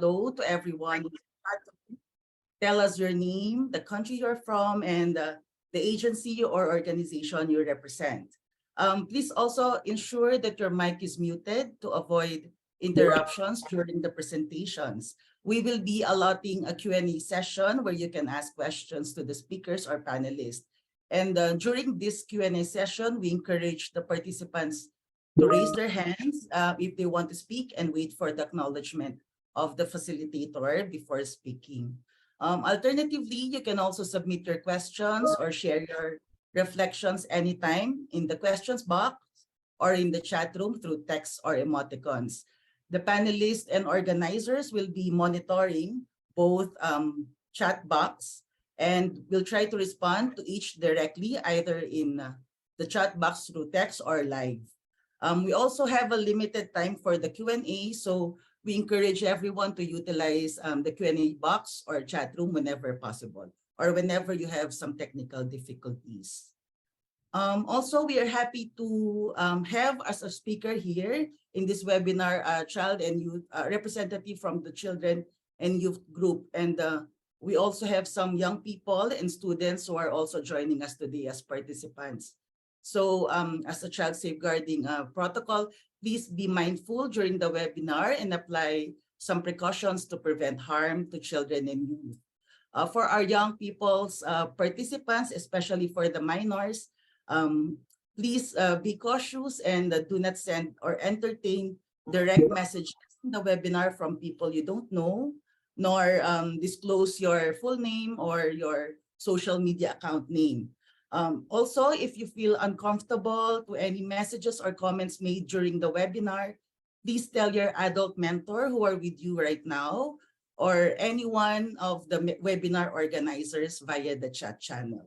hello to everyone. Tell us your name, the country you're from, and the agency or organization you represent. Please also ensure that your mic is muted to avoid interruptions during the presentations. We will be allotting a Q&A session where you can ask questions to the speakers or panelists. And during this Q&A session, we encourage the participants to raise their hands if they want to speak and wait for the acknowledgement of the facilitator before speaking. Alternatively, you can also submit your questions or share your reflections anytime in the questions box or in the chat room through text or emoticons. The panelists and organizers will be monitoring both chat box, and we'll try to respond to each directly, either in the chat box through text or live. We also have a limited time for the Q&A, so we encourage everyone to utilize the Q&A box or chat room whenever possible, or whenever you have some technical difficulties. Also, we are happy to have as a speaker here in this webinar a child and youth representative from the children and youth group. And we also have some young people and students who are also joining us today as participants. So as a child safeguarding protocol, please be mindful during the webinar and apply some precautions to prevent harm to children and youth. For our young people's participants, especially for the minors, please be cautious and do not send or entertain direct messages in the webinar from people you don't know, nor disclose your full name or your social media account name. Also, if you feel uncomfortable to any messages or comments made during the webinar, please tell your adult mentor who are with you right now or any one of the webinar organizers via the chat channel.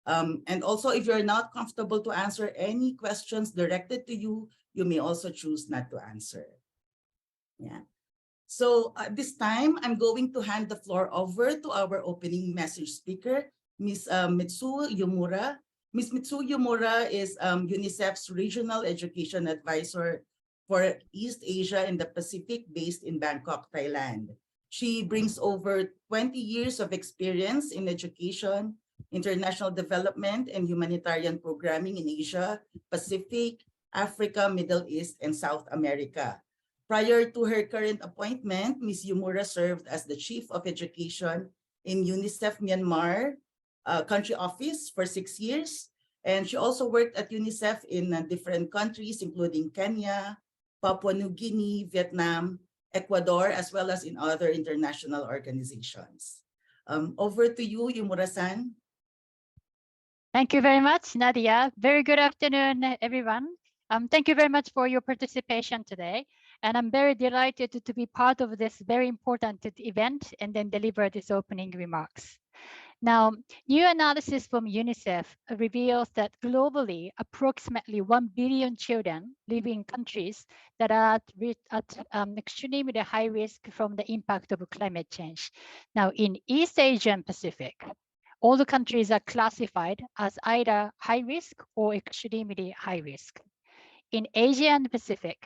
And also, if you're not comfortable to answer any questions directed to you, you may also choose not to answer. Yeah. So at this time, I'm going to hand the floor over to our opening message speaker, Ms. Mitsu Yomura. Ms. Mitsu Yomura is UNICEF's Regional Education Advisor for East Asia and the Pacific based in Bangkok, Thailand. She brings over 20 years of experience in education, international development, and humanitarian programming in Asia, Pacific, Africa, Middle East, and South America. Prior to her current appointment, Ms. Yomura served as the Chief of Education in UNICEF Myanmar country office for 6 years. And she also worked at UNICEF in different countries, including Kenya, Papua New Guinea, Vietnam, Ecuador, as well as in other international organizations. Over to you, Yomura-san. Thank you very much, Nadia. Very good afternoon, everyone. Thank you very much for your participation today. And I'm very delighted to be part of this very important event and then deliver these opening remarks. Now, new analysis from UNICEF reveals that globally, approximately 1 billion children live in countries that are at extremely high risk from the impact of climate change. Now, in East Asia and Pacific, all the countries are classified as either high risk or extremely high risk. In Asia and Pacific,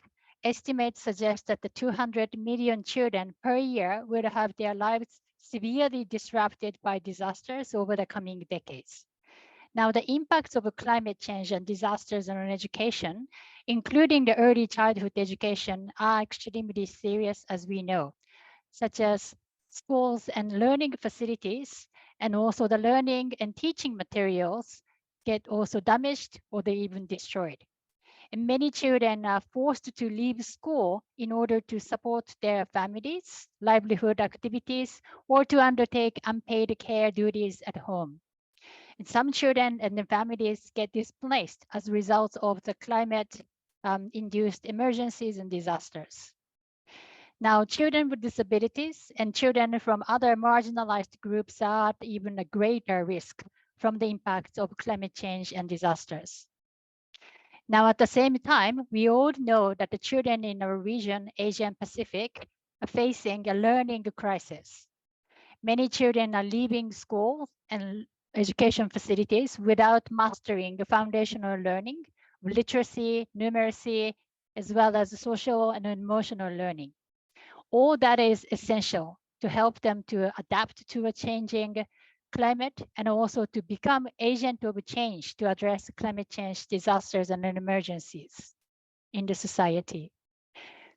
estimates suggest that the 200 million children per year will have their lives severely disrupted by disasters over the coming decades. Now, the impacts of climate change and disasters on education, including the early childhood education, are extremely serious, as we know, such as schools and learning facilities, and also the learning and teaching materials get also damaged or they even destroyed. And many children are forced to leave school in order to support their families, livelihood activities, or to undertake unpaid care duties at home. And some children and their families get displaced as a result of the climate-induced emergencies and disasters. Now, children with disabilities and children from other marginalized groups are at even a greater risk from the impacts of climate change and disasters. Now, at the same time, we all know that the children in our region, Asia and Pacific, are facing a learning crisis. Many children are leaving school and education facilities without mastering the foundational learning, literacy, numeracy, as well as social and emotional learning. all that is essential to help them to adapt to a changing climate and also to become agent of change to address climate change disasters and emergencies in the society.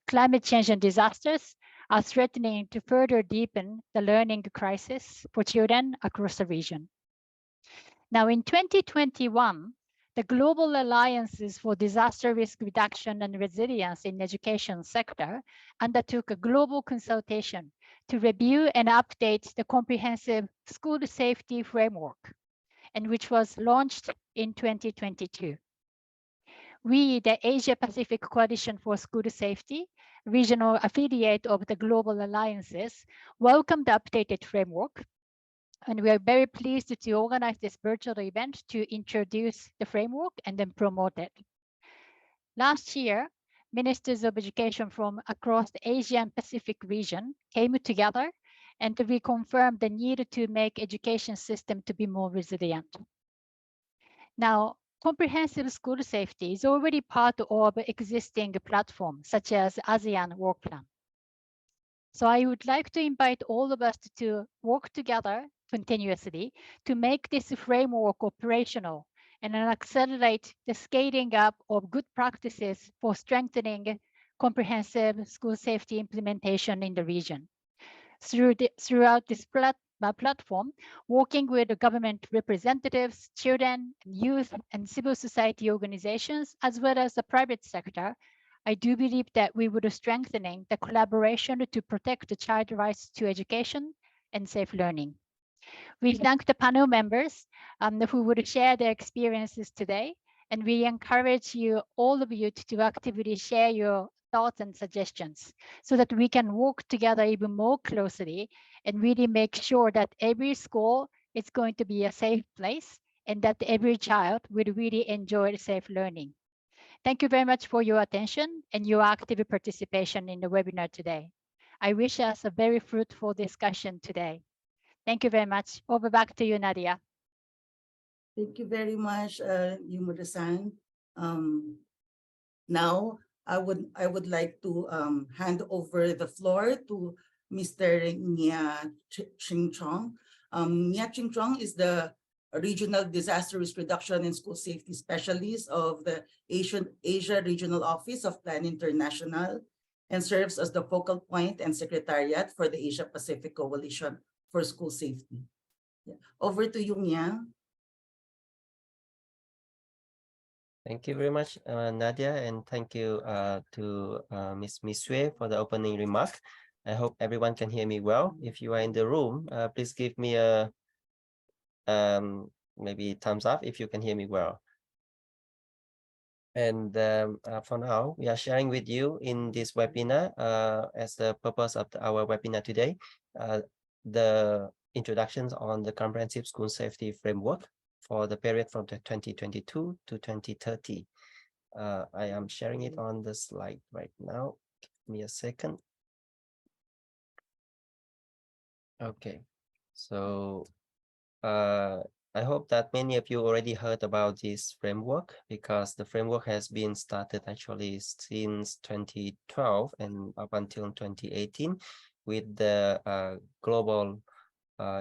Climate change and disasters are threatening to further deepen the learning crisis for children across the region. Now, in 2021, the Global Alliances for Disaster Risk Reduction and Resilience in Education sector undertook a global consultation to review and update the comprehensive school safety framework, and which was launched in 2022. We, the Asia Pacific Coalition for School Safety, regional affiliate of the Global Alliances, welcome the updated framework. And we are very pleased to organize this virtual event to introduce the framework and then promote it. Last year, ministers of education from across the Asia and Pacific region came together and we confirmed the need to make education system to be more resilient. Now, comprehensive school safety is already part of existing platforms such as ASEAN Work Plan. So I would like to invite all of us to work together continuously to make this framework operational and then accelerate the scaling up of good practices for strengthening comprehensive school safety implementation in the region. Throughout this platform, working with the government representatives, children, youth, and civil society organizations, as well as the private sector, I do believe that we would be strengthening the collaboration to protect the child rights to education and safe learning. We thank the panel members who would share their experiences today, and we encourage you, all of you, to actively share your thoughts and suggestions so that we can work together even more closely and really make sure that every school is going to be a safe place and that every child will really enjoy safe learning. Thank you very much for your attention and your active participation in the webinar today. I wish us a very fruitful discussion today. Thank you very much. Over back to you, Nadia. Thank you very much, Yumura-san. Now, I would like to hand over the floor to Mr. Nia Ching Chong. Nia Ching Chong is the Regional Disaster Risk Reduction and School Safety Specialist of the Asia Regional Office of Plan International and serves as the focal point and secretariat for the Asia Pacific Coalition for School Safety. Yeah. Over to you, Nia. Thank you very much, Nadia, and thank you to Ms. Misue for the opening remark. I hope everyone can hear me well. If you are in the room, please give me a maybe thumbs up if you can hear me well. And for now, we are sharing with you in this webinar as the purpose of our webinar today, the introductions on the comprehensive school safety framework for the period from 2022 to 2030. I am sharing it on the slide right now. Give me a second. Okay, so I hope that many of you already heard about this framework because the framework has been started actually since 2012 and up until 2018 with the global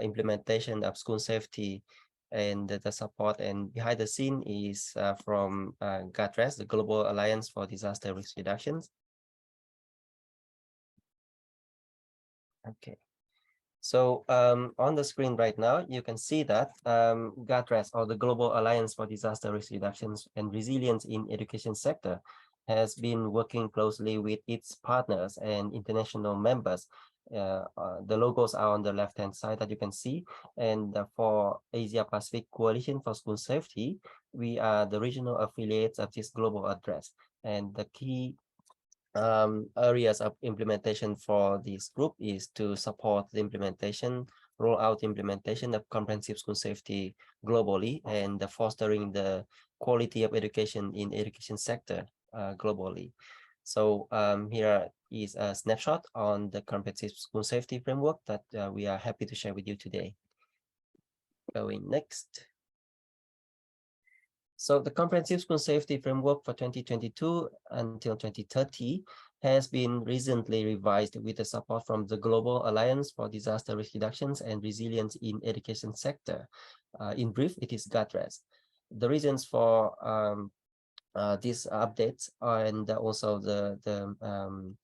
implementation of school safety and the support, and behind the scene is from GATRES, the Global Alliance for Disaster Risk Reductions. Okay. So on the screen right now, you can see that GATRES, or the Global Alliance for Disaster Risk Reductions and Resilience in Education sector, has been working closely with its partners and international members. The logos are on the left-hand side that you can see. And for Asia Pacific Coalition for School Safety, we are the regional affiliates of this global address. And the key areas of implementation for this group is to support the implementation, roll out implementation of comprehensive school safety globally, and fostering the quality of education in education sector globally. So here is a snapshot on the comprehensive school safety framework that we are happy to share with you today. Going next. So the comprehensive school safety framework for 2022 until 2030 has been recently revised with the support from the Global Alliance for Disaster Risk Reductions and Resilience in Education sector. In brief, it is GATRES. The reasons for these updates and also the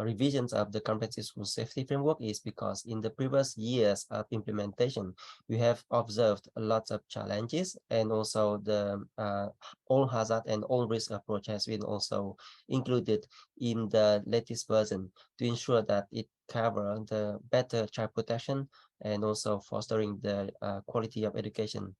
revisions of the comprehensive school safety framework is because in the previous years of implementation, we have observed lots of challenges, and also the all hazard and all risk approach has been also included in the latest version to ensure that it covers the better child protection and also fostering the quality of education.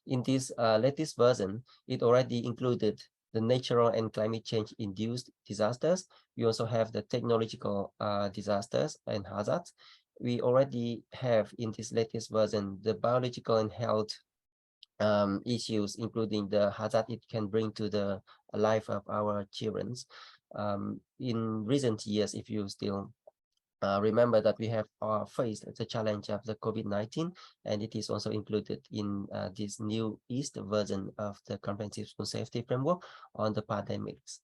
In this latest version, it already included the natural and climate change induced disasters. We also have the technological disasters and hazards. We already have in this latest version the biological and health issues, including the hazard it can bring to the life of our children. In recent years, if you still remember that we have faced the challenge of the COVID-19, and it is also included in this new East version of the Comprehensive School Safety Framework on the pandemics.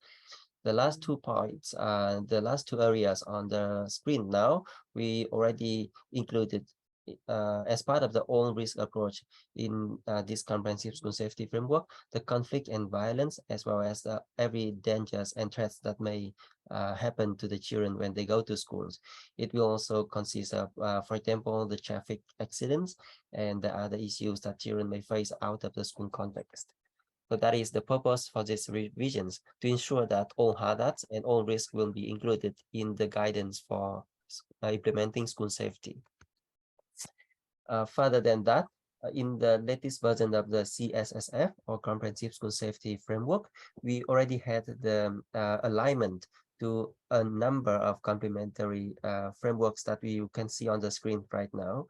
The last 2 points, the last 2 areas on the screen now, we already included as part of the all risk approach in this comprehensive school safety framework, the conflict and violence, as well as every dangers and threats that may happen to the children when they go to schools. It will also consist of, for example, the traffic accidents and the other issues that children may face out of the school context. So that is the purpose for these revisions, to ensure that all hazards and all risks will be included in the guidance for implementing school safety. Further than that, in the latest version of the CSSF, or Comprehensive School Safety Framework, we already had the alignment to a number of complementary frameworks that you can see on the screen right now.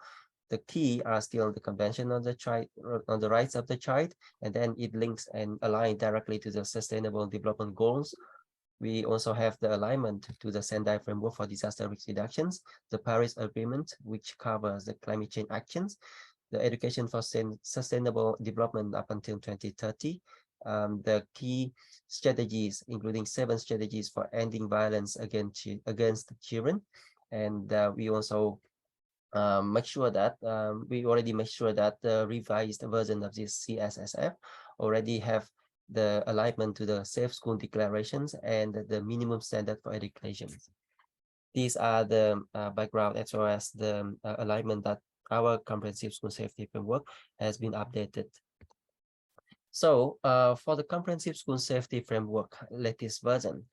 The key are still the Convention on the Child, on the Rights of the Child, and then it links and aligns directly to the Sustainable Development Goals. We also have the alignment to the Sendai Framework for Disaster Risk Reductions, the Paris Agreement, which covers the climate change actions, the Education for Sustainable Development up until 2030, the key strategies, including 7 strategies for ending violence against children. And we also make sure that we already make sure that the revised version of this CSSF already have the alignment to the Safe School Declarations and the minimum standard for education. These are the background as well as the alignment that our comprehensive school safety framework has been updated. So for the comprehensive school safety framework latest version,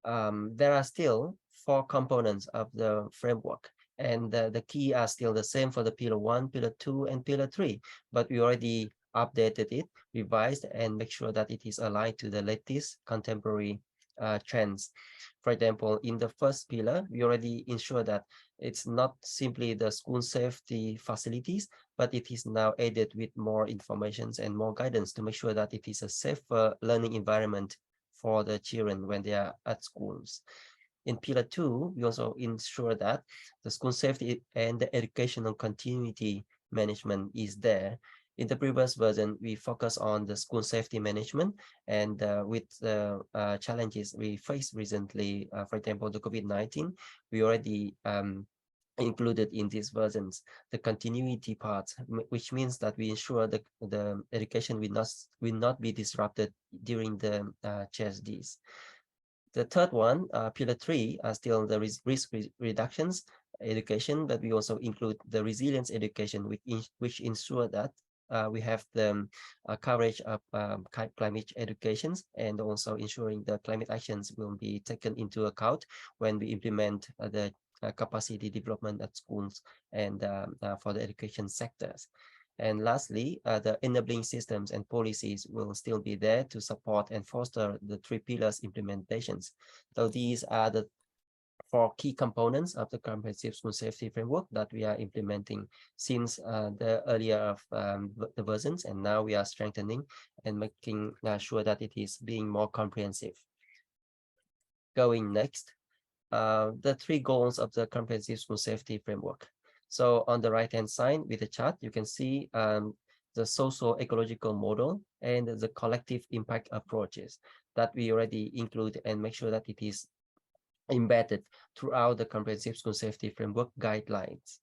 there are still 4 components of the framework, and the key are still the same for the pillar 1, pillar 2, and pillar 3, but we already updated it, revised, and make sure that it is aligned to the latest contemporary trends. For example, in the first pillar, we already ensure that it's not simply the school safety facilities, but it is now added with more information and more guidance to make sure that it is a safer learning environment for the children when they are at schools. In pillar 2, we also ensure that the school safety and the educational continuity management is there. In the previous version, we focus on the school safety management, and with the challenges we faced recently, for example, the COVID-19, we already included in these versions the continuity part, which means that we ensure that the education will not be disrupted during the CSSDs. The third one, pillar 3, are still the risk reductions education, but we also include the resilience education, which ensure that we have the coverage of climate educations, and also ensuring the climate actions will be taken into account when we implement the capacity development at schools and for the education sectors. And lastly, the enabling systems and policies will still be there to support and foster the 3 pillars implementations. So these are the 4 key components of the comprehensive school safety framework that we are implementing since the earlier of the versions, and now we are strengthening and making sure that it is being more comprehensive. Going next, the 3 goals of the comprehensive school safety framework. So on the right-hand side with the chart, you can see the socio-ecological model and the collective impact approaches that we already include and make sure that it is embedded throughout the comprehensive school safety framework guidelines.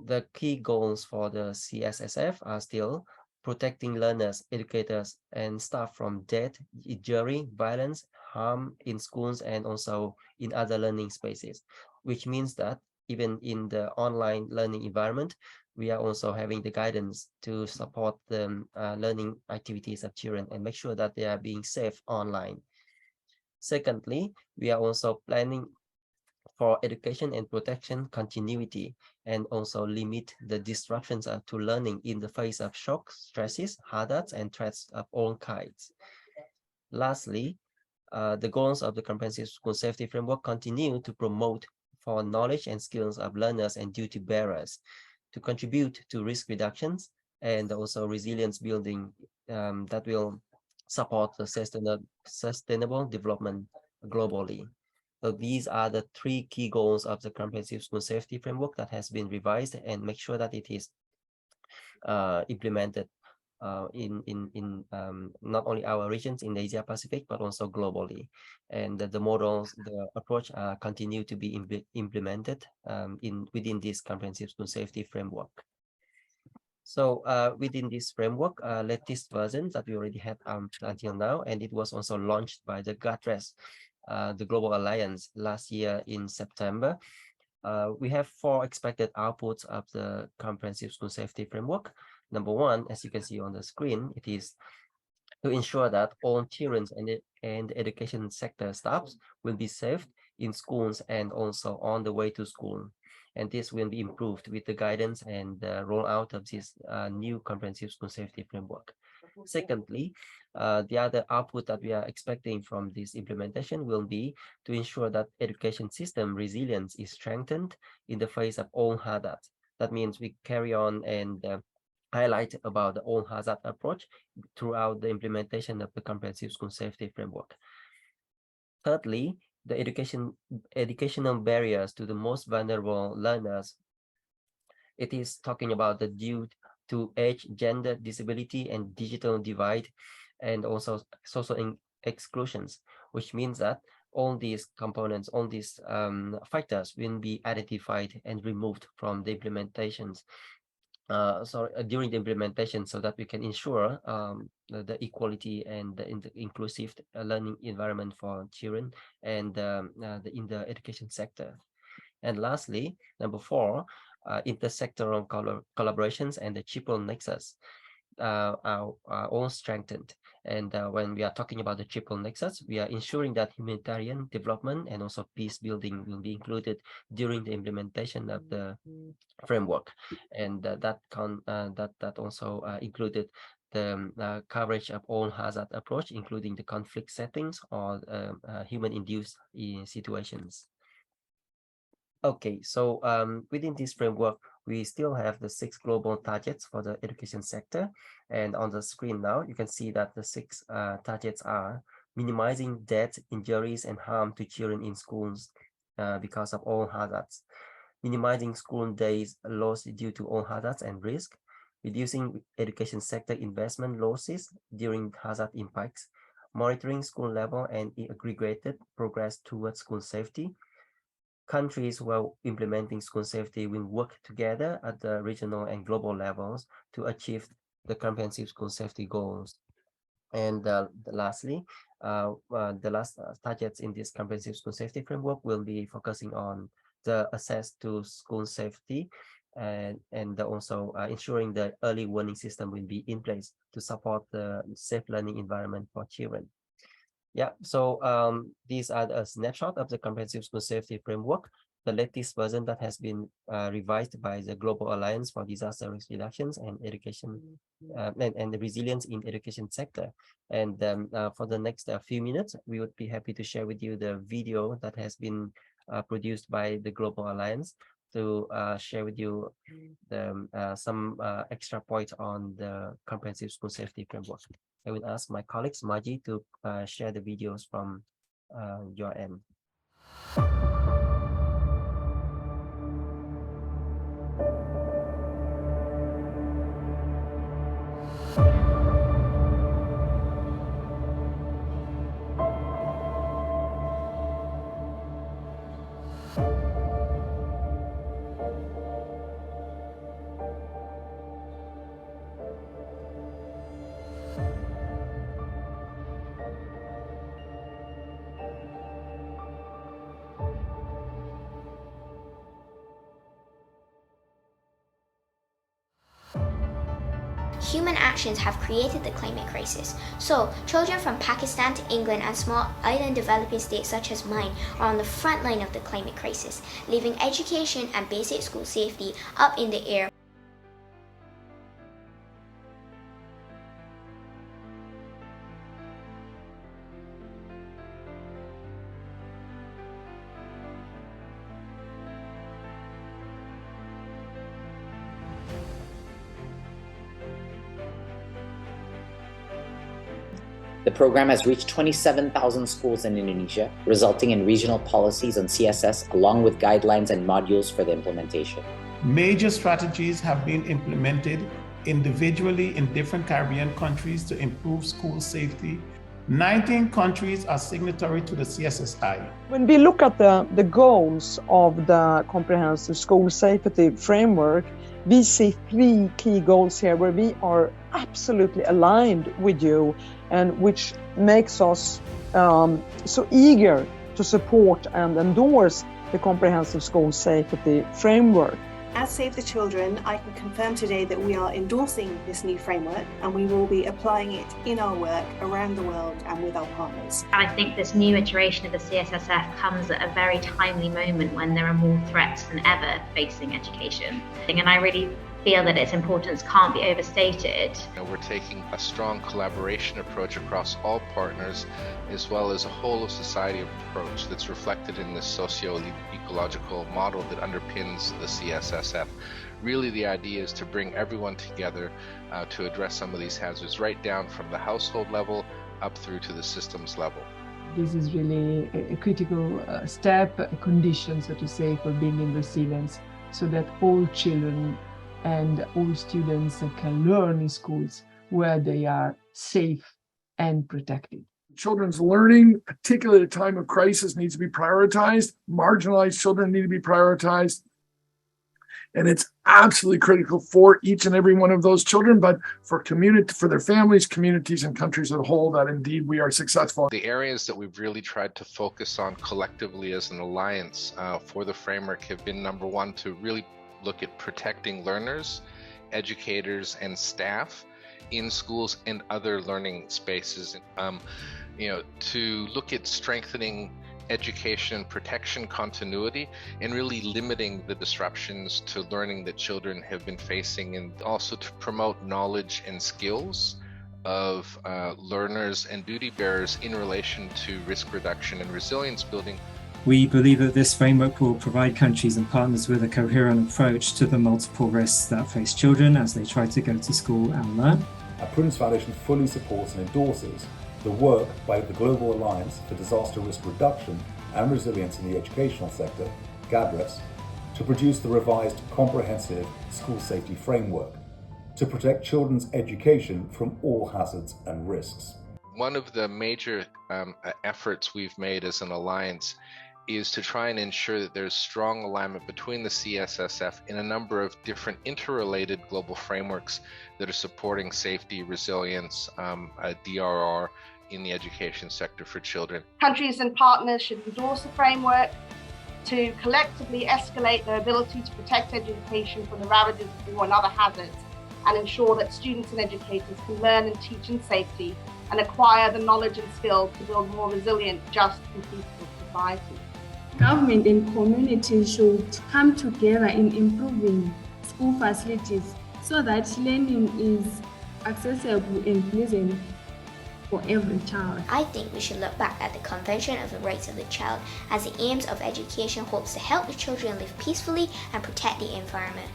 The key goals for the CSSF are still protecting learners, educators, and staff from death, injury, violence, harm in schools, and also in other learning spaces, which means that even in the online learning environment, we are also having the guidance to support the learning activities of children and make sure that they are being safe online. Secondly, we are also planning for education and protection continuity and also limit the disruptions to learning in the face of shocks, stresses, hazards, and threats of all kinds. Lastly, the goals of the comprehensive school safety framework continue to promote for knowledge and skills of learners and duty bearers to contribute to risk reductions and also resilience building that will support the sustainable development globally. So these are the 3 key goals of the comprehensive school safety framework that has been revised and make sure that it is implemented in not only our regions in Asia Pacific, but also globally. And the models, the approach continue to be implemented within this comprehensive school safety framework. So within this framework, latest version that we already had until now, and it was also launched by the GATRES, the Global Alliance last year in September. We have 4 expected outputs of the comprehensive school safety framework. Number 1, as you can see on the screen, it is to ensure that all children and the education sector staffs will be safe in schools and also on the way to school. And this will be improved with the guidance and the rollout of this new comprehensive school safety framework. Secondly, the other output that we are expecting from this implementation will be to ensure that education system resilience is strengthened in the face of all hazards. That means we carry on and highlight about the all hazard approach throughout the implementation of the comprehensive school safety framework. Thirdly, the educational barriers to the most vulnerable learners. It is talking about the due to age, gender, disability, and digital divide, and also social exclusions, which means that all these components, all these factors will be identified and removed from the implementations. During the implementation, so that we can ensure the equality and the inclusive learning environment for children and in the education sector. And lastly, number 4, intersectoral collaborations and the triple nexus are all strengthened. And when we are talking about the triple nexus, we are ensuring that humanitarian development and also peace building will be included during the implementation of the framework, and that also included the coverage of all hazard approach, including the conflict settings or human-induced situations. Okay, so within this framework, we still have the 6 global targets for the education sector. And on the screen now, you can see that the 6 targets are minimizing death, injuries, and harm to children in schools because of all hazards, minimizing school days lost due to all hazards and risk, reducing education sector investment losses during hazard impacts, monitoring school level and aggregated progress towards school safety. Countries who are implementing school safety will work together at the regional and global levels to achieve the comprehensive school safety goals. And lastly, the last targets in this comprehensive school safety framework will be focusing on the access to school safety and also ensuring the early warning system will be in place to support the safe learning environment for children. Yeah, so these are a snapshot of the comprehensive school safety framework, the latest version that has been revised by the Global Alliance for Disaster Risk Reductions and Education and the Resilience in Education Sector. And for the next few minutes, we would be happy to share with you the video that has been produced by the Global Alliance to share with you the some extra points on the comprehensive school safety framework. I will ask my colleagues, Maji, to share the videos from your end. human actions have created the climate crisis. So, children from Pakistan to England and small island developing states such as mine are on the front line of the climate crisis, leaving education and basic school safety up in the air. The program has reached 27,000 schools in Indonesia, resulting in regional policies on CSS along with guidelines and modules for the implementation. Major strategies have been implemented individually in different Caribbean countries to improve school safety. 19 countries are signatory to the CSSI. When we look at the goals of the Comprehensive School Safety Framework, we see 3 key goals here where we are absolutely aligned with you and which makes us so eager to support and endorse the Comprehensive School Safety Framework. As Save the Children, I can confirm today that we are endorsing this new framework and we will be applying it in our work around the world and with our partners. I think this new iteration of the CSSF comes at a very timely moment when there are more threats than ever facing education. And I really feel that its importance can't be overstated. We're taking a strong collaboration approach across all partners, as well as a whole of society approach that's reflected in this socio-ecological model that underpins the CSSF. Really, the idea is to bring everyone together to address some of these hazards, right down from the household level up through to the systems level. This is really a critical step, a condition, so to say, for building resilience, so that all children and all students can learn in schools where they are safe and protected. Children's learning, particularly at a time of crisis, needs to be prioritized. Marginalized children need to be prioritized. And it's absolutely critical for each and every one of those children, but for their families, communities, and countries as a whole, that indeed we are successful. The areas that we've really tried to focus on collectively as an alliance for the framework have been, number one, to really look at protecting learners, educators, and staff in schools and other learning spaces. To look at strengthening education and protection continuity and really limiting the disruptions to learning that children have been facing, and also to promote knowledge and skills of learners and duty bearers in relation to risk reduction and resilience building. We believe that this framework will provide countries and partners with a coherent approach to the multiple risks that face children as they try to go to school and learn. Our Prudence Foundation fully supports and endorses the work by the Global Alliance for Disaster Risk Reduction and Resilience in the Educational Sector, GADRES, to produce the revised Comprehensive School Safety Framework to protect children's education from all hazards and risks. One of the major efforts we've made as an alliance is to try and ensure that there's strong alignment between the CSSF and a number of different interrelated global frameworks that are supporting safety, resilience, DRR in the education sector for children. Countries and partners should endorse the framework to collectively escalate their ability to protect education from the ravages of war and other hazards, and ensure that students and educators can learn and teach in safety and acquire the knowledge and skills to build more resilient, just and peaceful society. Government and community should come together in improving school facilities so that learning is accessible and pleasant for every child. I think we should look back at the Convention of the Rights of the Child, as the aims of education hopes to help the children live peacefully and protect the environment.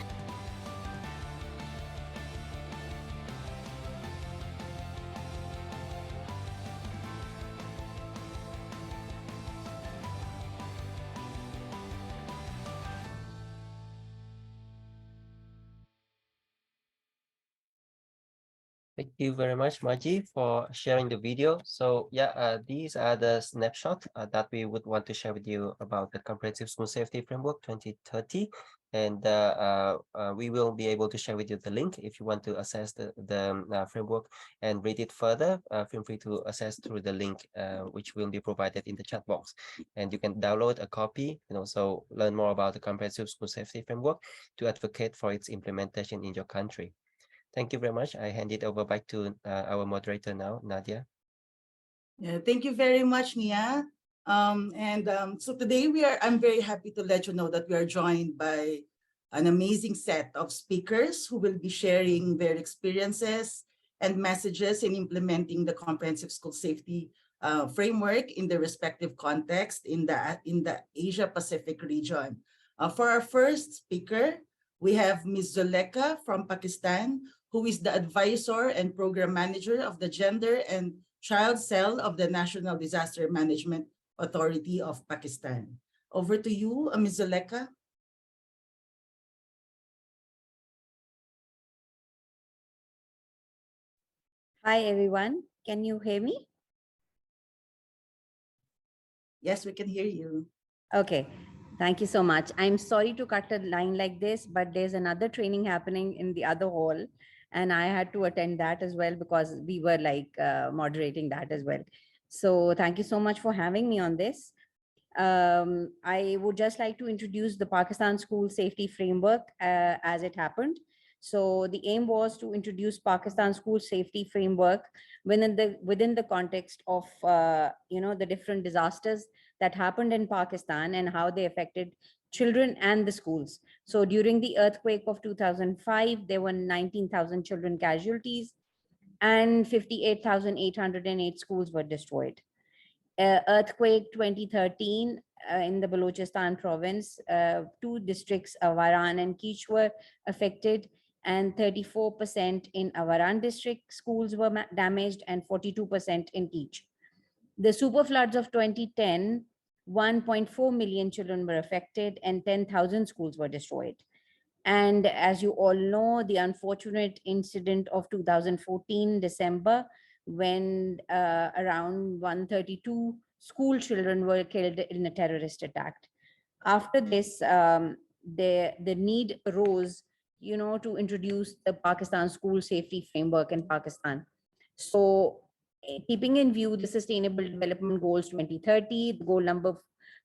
Thank you very much, Maji, for sharing the video. So yeah, these are the snapshots that we would want to share with you about the Comprehensive School Safety Framework 2030. And we will be able to share with you the link if you want to access the framework and read it further. Feel free to access through the link which will be provided in the chat box. And you can download a copy and also learn more about the Comprehensive School Safety Framework to advocate for its implementation in your country. Thank you very much. I hand it over back to our moderator now, Nadia. Yeah, thank you very much, Nia. So today I'm very happy to let you know that we are joined by an amazing set of speakers who will be sharing their experiences and messages in implementing the comprehensive school safety framework in the respective context in the Asia Pacific region. For our first speaker, we have Ms. Zuleka from Pakistan, who is the advisor and program manager of the Gender and Child Cell of the National Disaster Management Authority of Pakistan. Over to you, Ms. Zuleka. Hi, everyone. Can you hear me? Yes, we can hear you. Okay. Thank you so much. I'm sorry to cut a line like this, but there's another training happening in the other hall, and I had to attend that as well because we were like moderating that as well. So thank you so much for having me on this. I would just like to introduce the Pakistan School Safety Framework as it happened. So the aim was to introduce Pakistan School Safety Framework within the context of the different disasters that happened in Pakistan and how they affected children and the schools. So during the earthquake of 2005, there were 19,000 children casualties and 58,808 schools were destroyed. Earthquake 2013 in the Balochistan province, 2 districts, Avaran and Keech, were affected, and 34% in Avaran district schools were damaged and 42% in Keech. The super floods of 2010, 1.4 million children were affected and 10,000 schools were destroyed. And as you all know, the unfortunate incident of 2014 December, when around 132 school children were killed in a terrorist attack. After this, the need arose, to introduce the Pakistan School Safety Framework in Pakistan. So, keeping in view the Sustainable Development Goals 2030, the goal number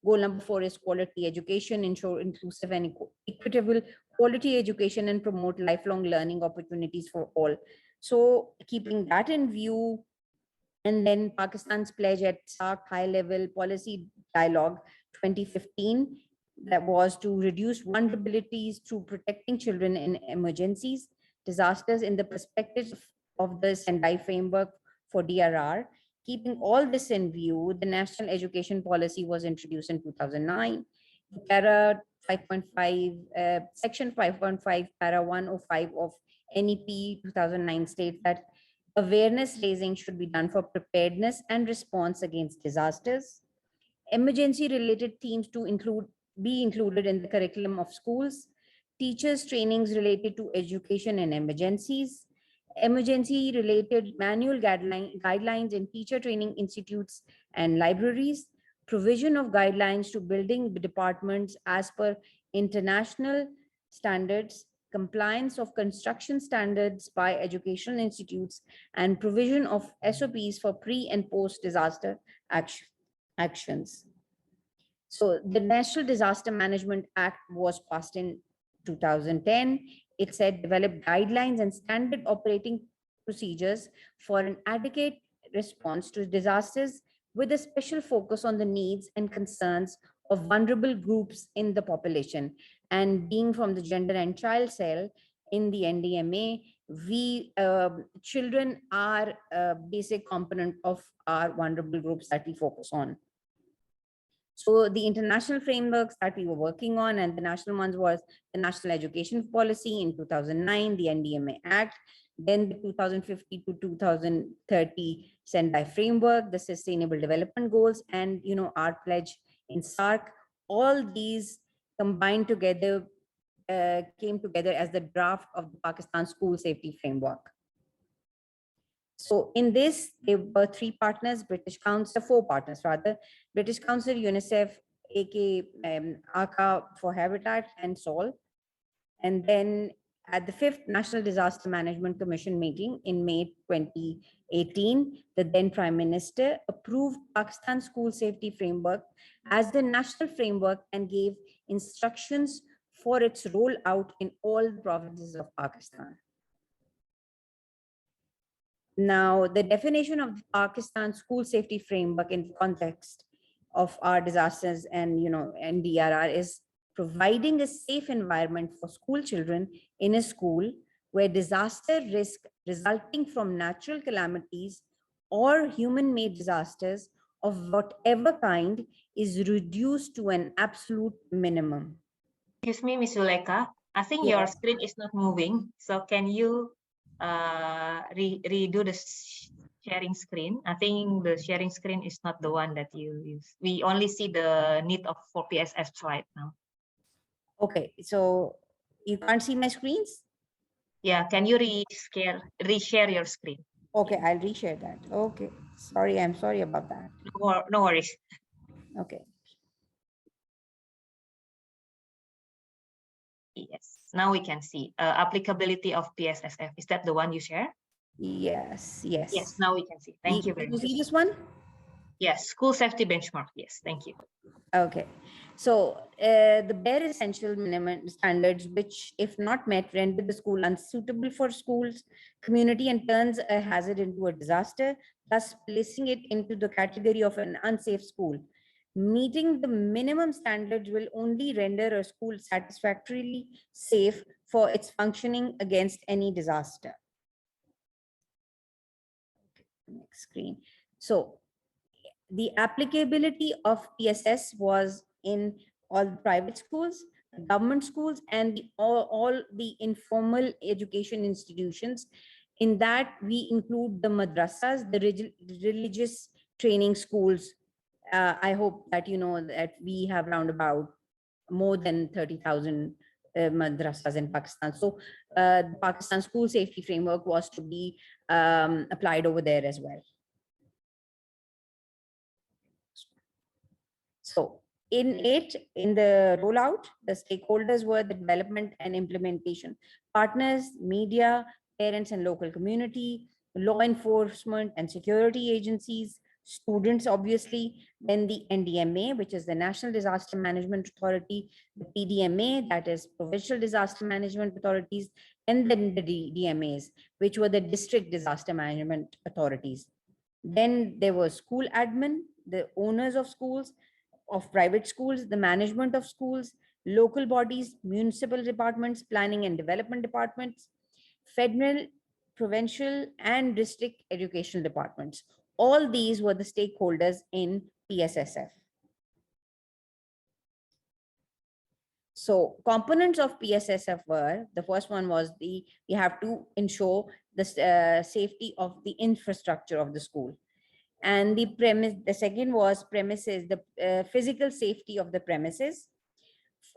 4 is quality education, ensure inclusive and equitable quality education, and promote lifelong learning opportunities for all. So keeping that in view, and then Pakistan's pledge at SARC High Level Policy Dialogue 2015, that was to reduce vulnerabilities through protecting children in emergencies, disasters in the perspective of the Sendai framework for DRR. Keeping all this in view, the National Education Policy was introduced in 2009. Para 5.5, Section 5.5, Para 105 of NEP 2009 states that awareness raising should be done for preparedness and response against disasters. Emergency related themes to be included in the curriculum of schools. Teachers trainings related to education and emergencies. Emergency related manual guidelines in teacher training institutes and libraries. Provision of guidelines to building departments as per international standards, compliance of construction standards by educational institutes, and provision of SOPs for pre and post disaster actions. So the National Disaster Management Act was passed in 2010. It said develop guidelines and standard operating procedures for an adequate response to disasters, with a special focus on the needs and concerns of vulnerable groups in the population. And being from the Gender and Child Cell in the NDMA, children are a basic component of our vulnerable groups that we focus on. So the international frameworks that we were working on, and the national ones, was the National Education Policy in 2009, the NDMA Act, then the 2050 to 2030 Sendai Framework, the Sustainable Development Goals, and our pledge in SARC. All these combined together came together as the draft of the Pakistan School Safety Framework. So in this, there were 3 partners, British Council, 4 partners rather, British Council, UNICEF, ACA for Habitat, and SOL. And then at the 5th National Disaster Management Commission meeting in May 2018, the then Prime Minister approved Pakistan School Safety Framework as the national framework and gave instructions for its rollout in all provinces of Pakistan. Now, the definition of the Pakistan school safety framework in context of our disasters and NDRR is providing a safe environment for school children in a school where disaster risk resulting from natural calamities or human-made disasters of whatever kind is reduced to an absolute minimum. Excuse me, Ms. Zuleka. I think Yeah. your screen is not moving. So can you redo the sharing screen? I think the sharing screen is not the one that you use. We only see the need of for PSF slide now. Okay, so you can't see my screens? Yeah, can you reshare your screen? Okay, I'll reshare that. Okay, sorry, I'm sorry about that. No worries. Okay. Yes, now we can see applicability of PSSF. Is that the one you share? Yes, yes. Yes, now we can see. Thank you very Can much. you see this one? Yes, school safety benchmark. Yes, thank you. Okay, so the bare essential minimum standards, which if not met, render the school unsuitable for schools, community, and turns a hazard into a disaster, thus placing it into the category of an unsafe school. Meeting the minimum standards will only render a school satisfactorily safe for its functioning against any disaster. Next screen. So the applicability of PSS was in all the private schools, government schools, and all the informal education institutions. In that, we include the madrasas, the religious training schools. I hope that you know that we have round about more than 30,000 madrasas in Pakistan. So the Pakistan school safety framework was to be applied over there as well. So in the rollout, the stakeholders were the development and implementation partners, media, parents and local community, law enforcement and security agencies, students, obviously, then the NDMA, which is the National Disaster Management Authority, the PDMA, that is Provincial Disaster Management Authorities, and then the DMAs, which were the District Disaster Management Authorities. Then there was school admin, the owners of schools, of private schools, the management of schools, local bodies, municipal departments, planning and development departments, federal, provincial, and district educational departments. All these were the stakeholders in PSSF. So components of PSSF were, the first one was we have to ensure the safety of the infrastructure of the school. And the second was premises, the physical safety of the premises.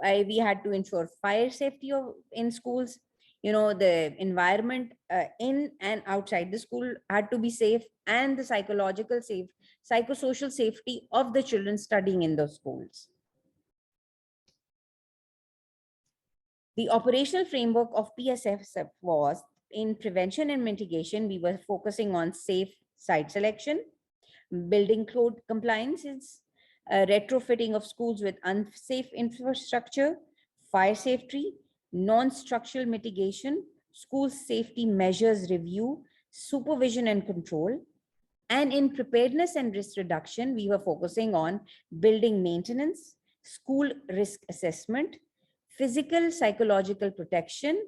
We had to ensure fire safety in schools. The environment in and outside the school had to be safe, and the psychosocial safety of the children studying in those schools. The operational framework of PSSF was in prevention and mitigation. We were focusing on safe site selection, building code compliances, retrofitting of schools with unsafe infrastructure, fire safety, non-structural mitigation, school safety measures review, supervision and control. And in preparedness and risk reduction, we were focusing on building maintenance, school risk assessment, physical psychological protection,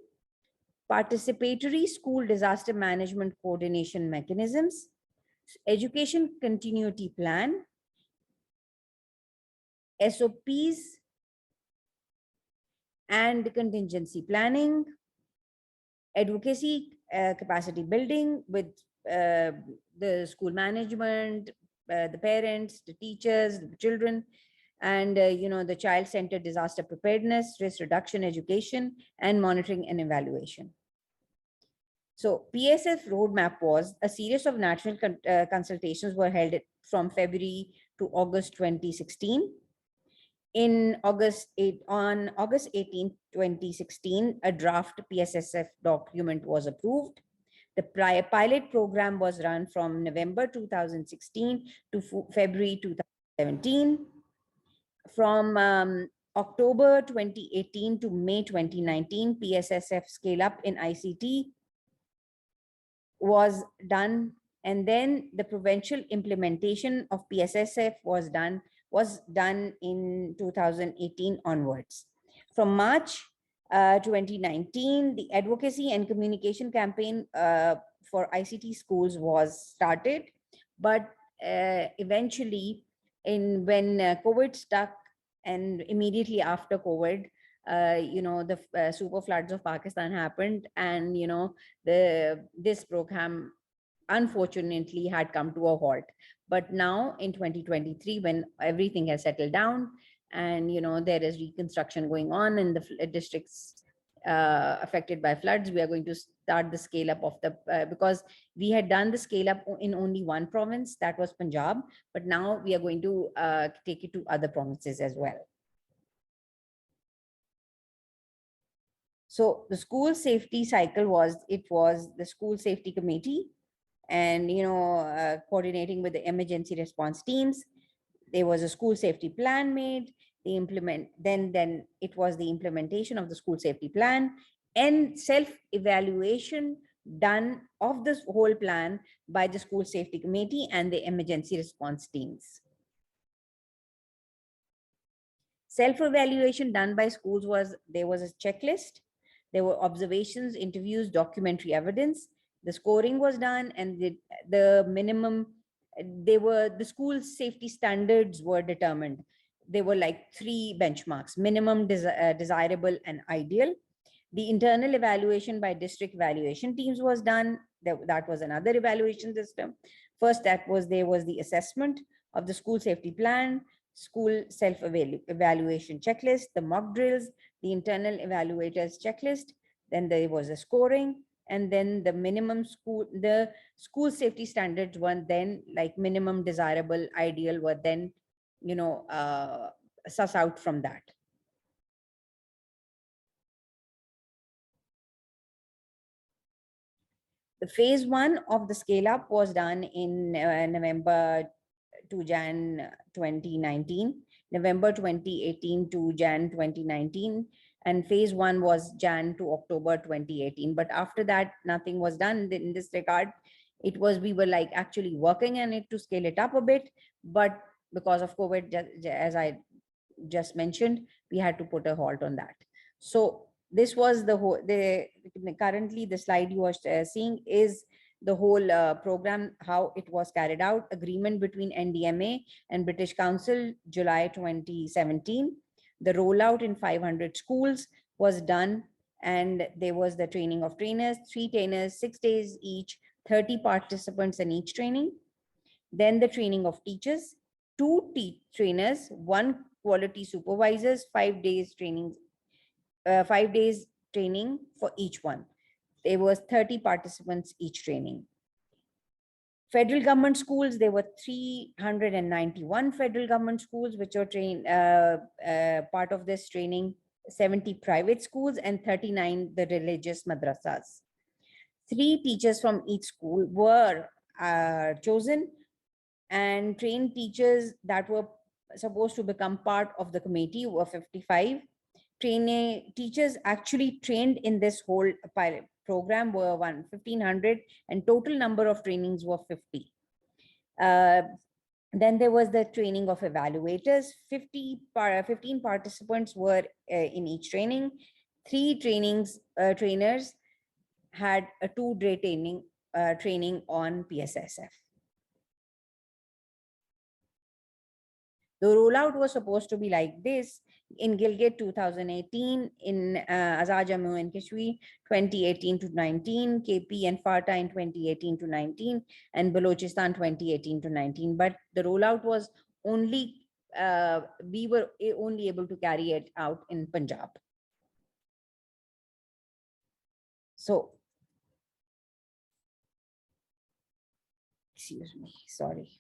participatory school disaster management coordination mechanisms, education continuity plan, SOPs and contingency planning, advocacy, capacity building with the school management, the parents, the teachers, the children, and the child-centered disaster preparedness, risk reduction education, and monitoring and evaluation. So PSF roadmap was a series of national consultations were held from February to August 2016. On August 18, 2016, a draft PSSF document was approved. The pilot program was run from November 2016 to February 2017. From October 2018 to May 2019, PSSF scale up in ICT was done, and then the provincial implementation of PSSF was done in 2018 onwards. From March 2019, the advocacy and communication campaign for ICT schools was started, but eventually when COVID stuck, and immediately after COVID, the super floods of Pakistan happened, and this program unfortunately had come to a halt. But now in 2023, when everything has settled down, and there is reconstruction going on in the districts affected by floods, we are going to start the scale up of the because we had done the scale up in only one province, that was Punjab, but now we are going to take it to other provinces as well. So the school safety cycle was the school safety committee, and coordinating with the emergency response teams. There was a school safety plan made. Then it was the implementation of the school safety plan and self-evaluation done of this whole plan by the school safety committee and the emergency response teams. Self-evaluation done by schools was, there was a checklist, there were observations, interviews, documentary evidence, the scoring was done, and the minimum, the school safety standards were determined. There were like 3 benchmarks: minimum, desirable, and ideal. The internal evaluation by district evaluation teams was done. That was another evaluation system. First, there was the assessment of the school safety plan, school self-evaluation checklist, the mock drills, the internal evaluators checklist. Then there was a scoring, and then the school safety standards were then like minimum, desirable, ideal were then suss out from that. The phase 1 of the scale up was done in November to Jan 2019, November 2018 to Jan 2019, and phase 1 was Jan to October 2018. But after that, nothing was done in this regard. We were like actually working on it to scale it up a bit, but because of COVID, as I just mentioned, we had to put a halt on that. So this was the whole, currently the slide you are seeing is the whole program, how it was carried out. Agreement between NDMA and British Council, July 2017. The rollout in 500 schools was done, and there was the training of trainers, 3 trainers, 6 days each, 30 participants in each training. Then the training of teachers, 2 trainers, 1 quality supervisors, 5 days training, 5 days training for each one. There was 30 participants each training. Federal government schools, there were 391 federal government schools which are trained part of this training, 70 private schools, and 39 the religious madrasas. 3 teachers from each school were chosen, and trained teachers that were supposed to become part of the committee were 55. Teachers actually trained in this whole pilot program were 1,500, and total number of trainings were 50. Then there was the training of evaluators. 15 participants were in each training. 3 trainers had a 2-day training on PSSF. The rollout was supposed to be like this: in Gilgit 2018, in Azad Jammu and Kashmir 2018 to 19, KP and Fata in 2018 to 19, and Balochistan 2018 to 19. But the rollout was only, we were only able to carry it out in Punjab. So, excuse me, sorry.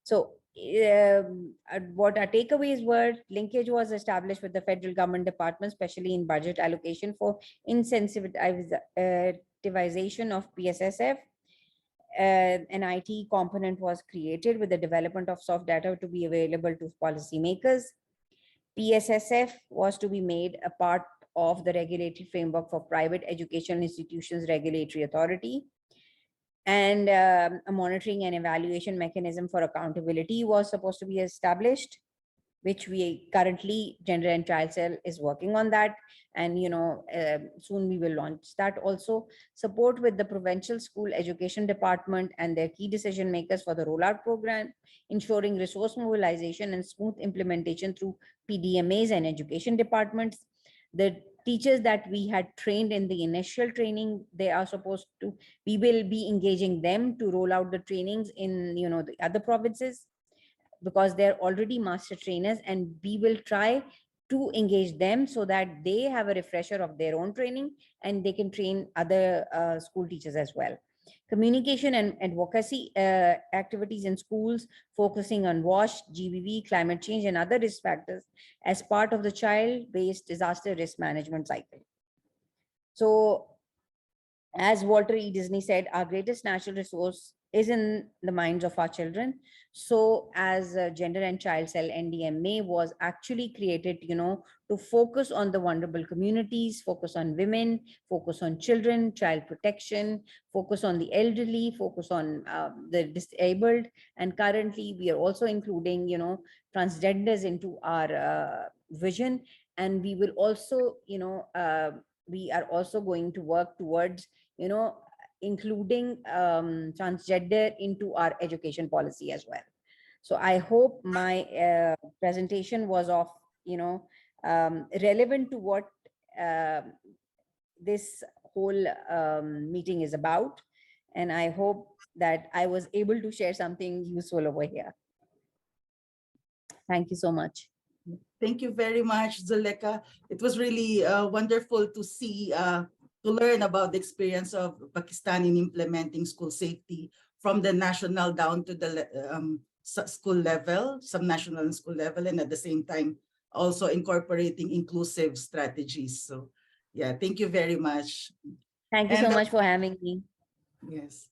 So what our takeaways were: linkage was established with the federal government departments, especially in budget allocation for insensitivization of PSSF. An IT component was created with the development of soft data to be available to policymakers. PSSF was to be made a part of the regulatory framework for private educational institutions regulatory authority. And a monitoring and evaluation mechanism for accountability was supposed to be established, which we currently, Gender and Child Cell is working on that. And, soon we will launch that also. Support with the provincial school education department and their key decision makers for the rollout program, ensuring resource mobilization and smooth implementation through PDMAs and education departments. The teachers that we had trained in the initial training, we will be engaging them to roll out the trainings in, the other provinces, because they're already master trainers, and we will try to engage them so that they have a refresher of their own training and they can train other school teachers as well. Communication and advocacy activities in schools, focusing on WASH, GBV, climate change, and other risk factors as part of the child-based disaster risk management cycle. So, as Walter E. Disney said, our greatest natural resource is in the minds of our children. So as Gender and Child Cell, NDMA was actually created, to focus on the vulnerable communities, focus on women, focus on children, child protection, focus on the elderly, focus on the disabled. And currently we are also including, transgenders into our vision. And we will also, we are also going to work towards, including transgender into our education policy as well. So I hope my presentation was of, relevant to what this whole meeting is about. And I hope that I was able to share something useful over here. Thank you so much. Thank you very much, Zuleka. It was really wonderful to see, to learn about the experience of Pakistan in implementing school safety from the national down to the school level, subnational and school level, and at the same time also incorporating inclusive strategies. So yeah, thank you very much. Thank you so much for having me. Yes.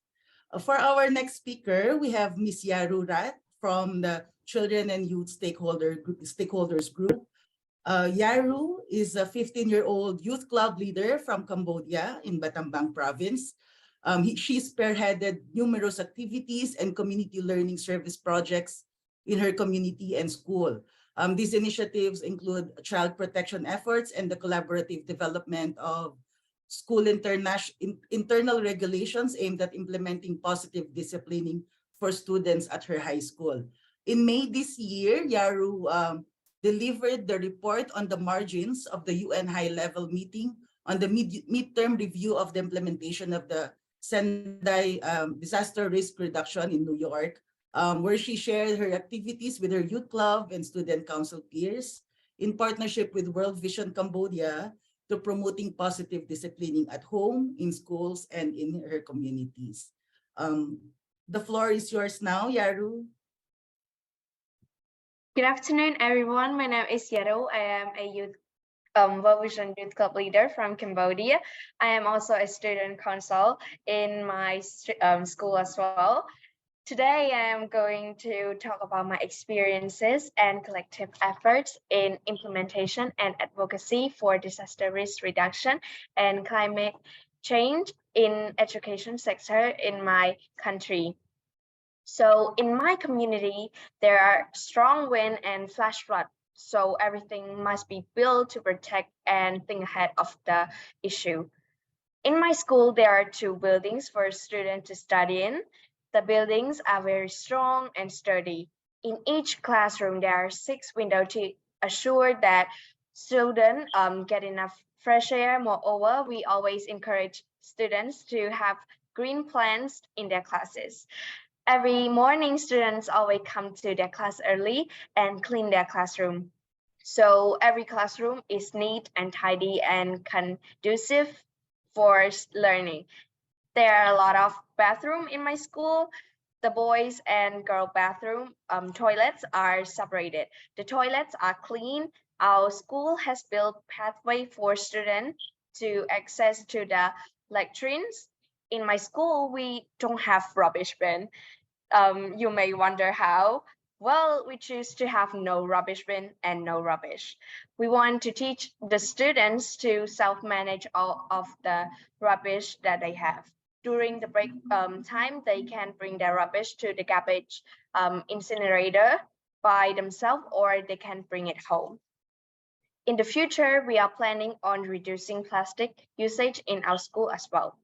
For our next speaker, we have Ms. Yaru Rat from the Children and Youth Stakeholders Group. Yaru is a 15-year-old youth club leader from Cambodia in Battambang province. She spearheaded numerous activities and community learning service projects in her community and school. These initiatives include child protection efforts and the collaborative development of school internal regulations aimed at implementing positive disciplining for students at her high school. In May this year, Yaru delivered the report on the margins of the UN high-level meeting on the midterm review of the implementation of the Sendai disaster risk reduction in New York, where she shared her activities with her youth club and student council peers in partnership with World Vision Cambodia to promoting positive disciplining at home, in schools, and in her communities. The floor is yours now, Yaru. Good afternoon, everyone. My name is Yaru. I am a World Vision Youth Club leader from Cambodia. I am also a student council in my school as well. Today, I am going to talk about my experiences and collective efforts in implementation and advocacy for disaster risk reduction and climate change in education sector in my country. So in my community, there are strong wind and flash flood. So everything must be built to protect and think ahead of the issue. In my school, there are 2 buildings for students to study in. The buildings are very strong and sturdy. In each classroom, there are 6 windows to assure that students get enough fresh air. Moreover, we always encourage students to have green plants in their classes. Every morning, students always come to their class early and clean their classroom. So every classroom is neat and tidy and conducive for learning. There are a lot of bathrooms in my school. The boys and girl bathroom toilets are separated. The toilets are clean. Our school has built pathway for students to access to the latrines. In my school, we don't have rubbish bin. You may wonder how. Well, we choose to have no rubbish bin and no rubbish. We want to teach the students to self-manage all of the rubbish that they have. During the break time, they can bring their rubbish to the garbage incinerator by themselves, or they can bring it home. In the future, we are planning on reducing plastic usage in our school as well.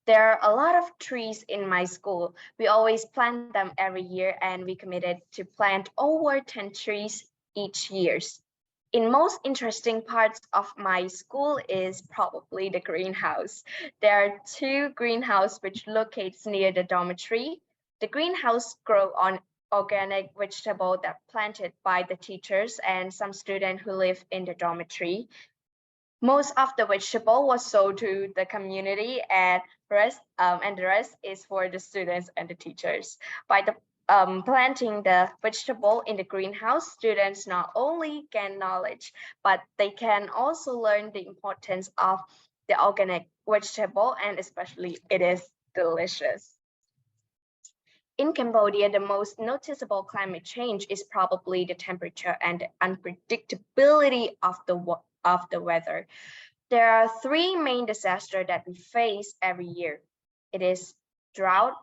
There are a lot of trees in my school. We always plant them every year, and we committed to plant over 10 trees each year. In most interesting parts of my school is probably the greenhouse. There are 2 greenhouses which locates near the dormitory. The greenhouse grow on organic vegetable that planted by the teachers and some students who live in the dormitory. Most of the vegetable was sold to the community, and the rest is for the students and the teachers. By the planting the vegetable in the greenhouse, students not only gain knowledge, but they can also learn the importance of the organic vegetable, and especially it is delicious. In Cambodia, the most noticeable climate change is probably the temperature and the unpredictability of the weather. There are 3 main disasters that we face every year. It is drought,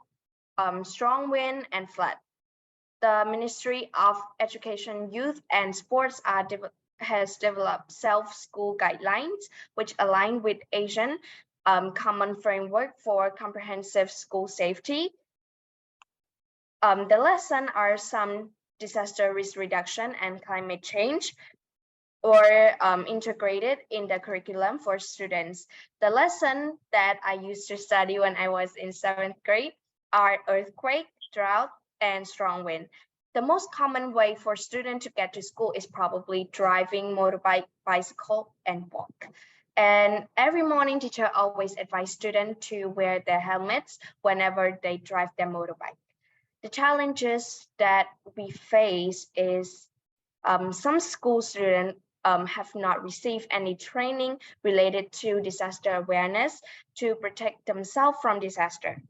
strong wind, and flood. The Ministry of Education, Youth, and Sports has developed self-school guidelines, which align with Asian Common Framework for Comprehensive School Safety. The lessons are some disaster risk reduction and climate change, or integrated in the curriculum for students. The lesson that I used to study when I was in 7th grade are earthquake, drought, and strong wind. The most common way for students to get to school is probably driving, motorbike, bicycle, and walk. And every morning, teacher always advise students to wear their helmets whenever they drive their motorbike. The challenges that we face is some school students have not received any training related to disaster awareness to protect themselves from disaster.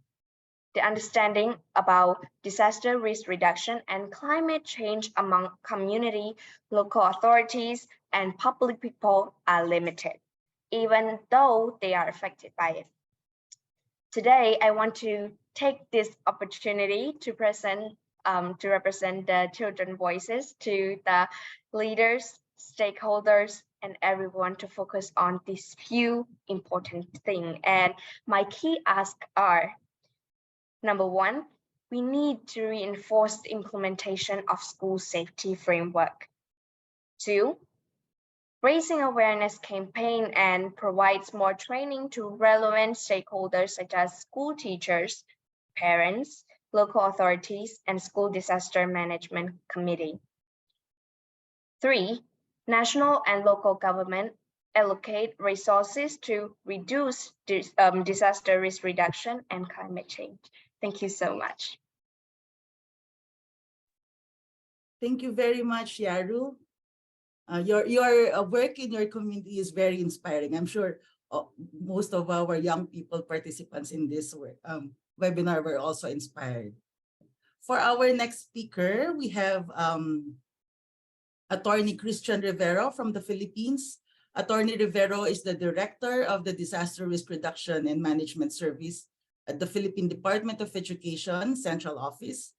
The understanding about disaster risk reduction and climate change among community, local authorities, and public people are limited, even though they are affected by it. Today, I want to take this opportunity to represent the children's voices to the leaders, stakeholders, and everyone to focus on these few important things. And my key asks are, number 1, we need to reinforce the implementation of school safety framework. 2, raising awareness campaign and provides more training to relevant stakeholders such as school teachers, parents, local authorities, and school disaster management committee. 3, national and local government allocate resources to reduce disaster risk reduction and climate change. Thank you so much. Thank you very much, Yaru. Your work in your community is very inspiring. I'm sure most of our young people participants in this webinar were also inspired. For our next speaker, we have Attorney Christian Rivero from the Philippines. Attorney Rivero is the Director of the Disaster Risk Reduction and Management Service at the Philippine Department of Education Central Office.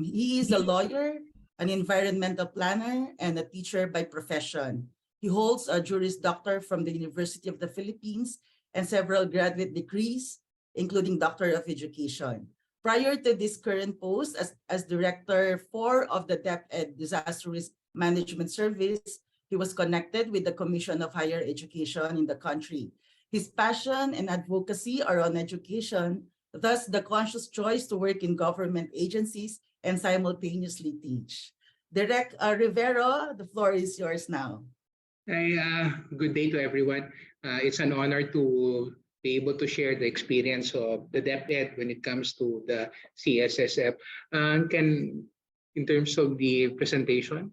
He is a lawyer, an environmental planner, and a teacher by profession. He holds a Juris Doctor from the University of the Philippines and several graduate degrees, including Doctor of Education. Prior to this current post as Director 4 of the DepEd Disaster Risk Management Service, he was connected with the Commission of Higher Education in the country. His passion and advocacy are on education, thus the conscious choice to work in government agencies and simultaneously teach. Direct Rivero, the floor is yours now. Hi, good day to everyone. It's an honor to be able to share the experience of the DepEd when it comes to the CSSF. In terms of the presentation?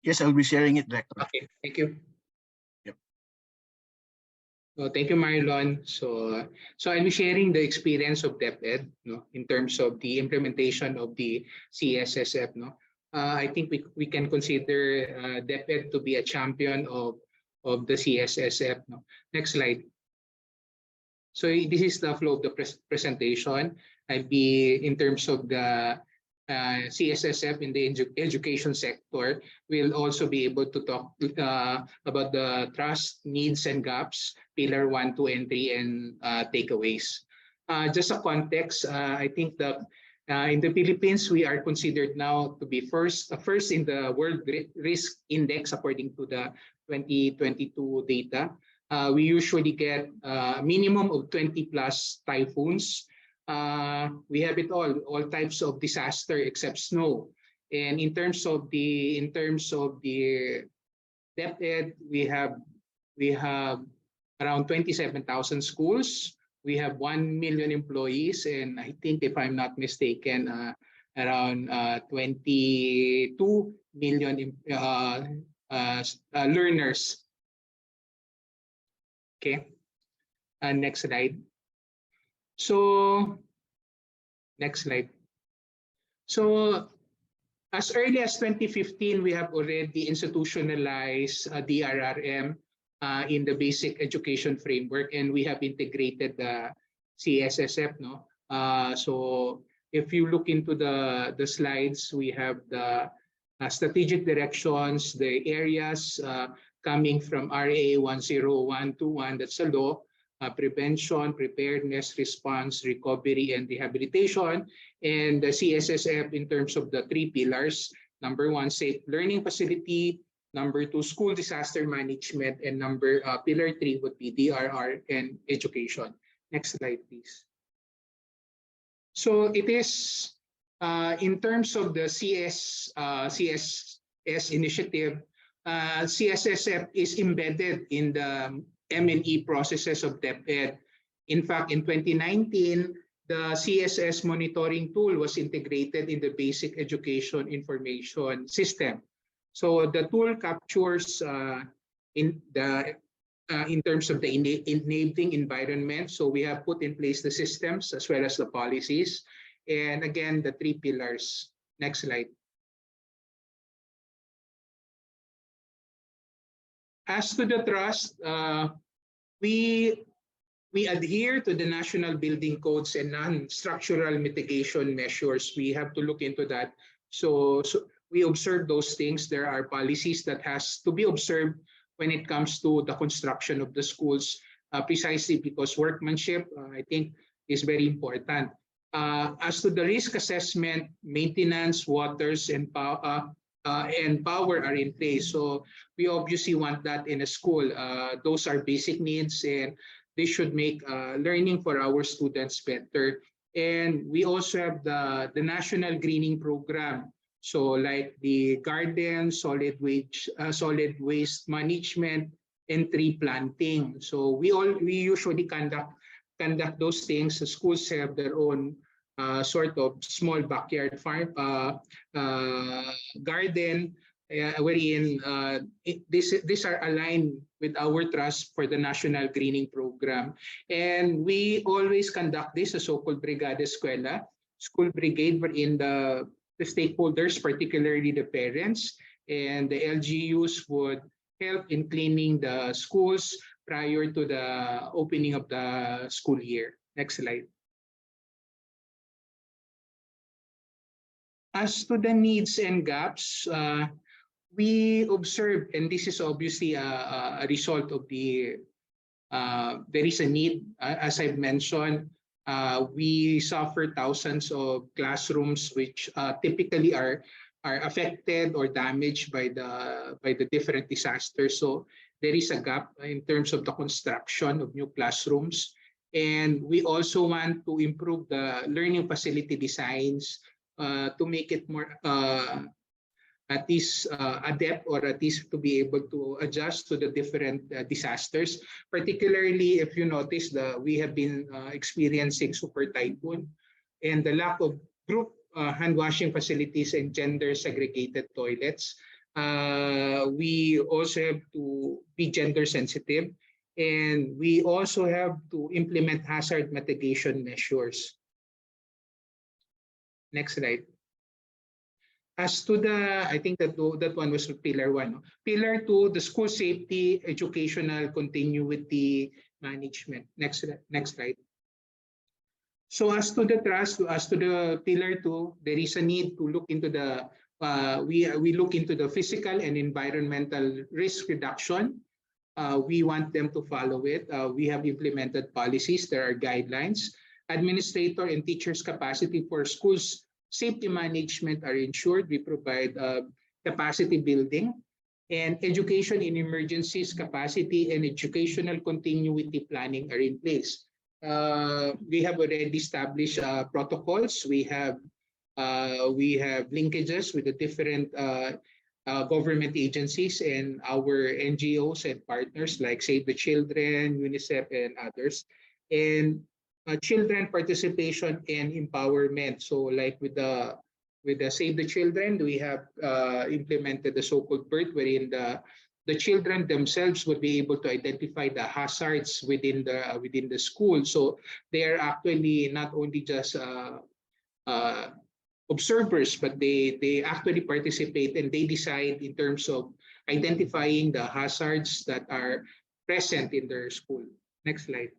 Yes, I'll be sharing it, Director. Okay, thank you. Thank you, Marlon. So I'll be sharing the experience of DepEd, in terms of the implementation of the CSSF. I think we can consider DepEd to be a champion of the CSSF. Next slide. So this is the flow of the presentation. I'll be in terms of the CSSF in the education sector. We'll also be able to talk about the trust, needs, and gaps, pillar 1, 2, and 3, and takeaways. Just a context, I think that in the Philippines, we are considered now to be first in the World Risk Index according to the 2022 data. We usually get a minimum of 20 plus typhoons. We have it all types of disaster except snow. And in terms of the DepEd, we have around 27,000 schools. We have 1 million employees, and I think, if I'm not mistaken, around 22 million learners. Okay, next slide. So, next slide. So, as early as 2015, we have already institutionalized DRRM in the basic education framework, and we have integrated the CSSF. So, if you look into the slides, we have the strategic directions, the areas coming from RA 10121, that's a law. Prevention, preparedness, response, recovery, and rehabilitation, and the CSSF in terms of the 3 pillars. Number 1, safe learning facility. Number 2, school disaster management, and pillar 3 would be DRR and education. Next slide, please. So it is in terms of the CSS initiative. CSSF is embedded in the M&E processes of DepEd. In fact, in 2019, the CSS monitoring tool was integrated in the basic education information system. So the tool captures in terms of the enabling environment. So we have put in place the systems as well as the policies. And again, the 3 pillars. Next slide. As to the trust, we adhere to the national building codes and non-structural mitigation measures. We have to look into that. So we observe those things. There are policies that has to be observed when it comes to the construction of the schools, precisely because workmanship, I think, is very important. As to the risk assessment, maintenance, waters, and power are in place. So we obviously want that in a school. Those are basic needs, and they should make learning for our students better. And we also have the national greening program. So like the garden, solid waste management, and tree planting. So we usually conduct those things. The schools have their own sort of small backyard farm garden, wherein these are aligned with our trust for the national greening program. And we always conduct this, a so-called Brigada Eskwela, school brigade, wherein the stakeholders, particularly the parents and the LGUs, would help in cleaning the schools prior to the opening of the school year. Next slide. As to the needs and gaps, we observe, and this is obviously a result of there is a need, as I've mentioned. We suffer thousands of classrooms which typically are affected or damaged by the different disasters. So there is a gap in terms of the construction of new classrooms. And we also want to improve the learning facility designs to make it more at least adept, or at least to be able to adjust to the different disasters. Particularly if you notice, we have been experiencing super typhoon, and the lack of group hand washing facilities and gender segregated toilets. We also have to be gender sensitive, And we also have to implement hazard mitigation measures. Next slide. As to the, I think that one was pillar 1. Pillar 2, the school safety, educational continuity management. Next slide. So as to the trust, as to the pillar 2, there is a need to look into the, we look into the physical and environmental risk reduction. We want them to follow it. We have implemented policies. There are guidelines. Administrator and teachers' capacity for schools safety management are ensured. We provide capacity building, and education in emergencies capacity and educational continuity planning are in place. We have already established protocols. We have linkages with the different government agencies and our NGOs and partners like Save the Children, UNICEF, and others. And children participation and empowerment. So like with the Save the Children, we have implemented the so-called BERT, wherein the children themselves would be able to identify the hazards within the school. So they are actually not only just observers, but they actually participate and they decide in terms of identifying the hazards that are present in their school. Next slide.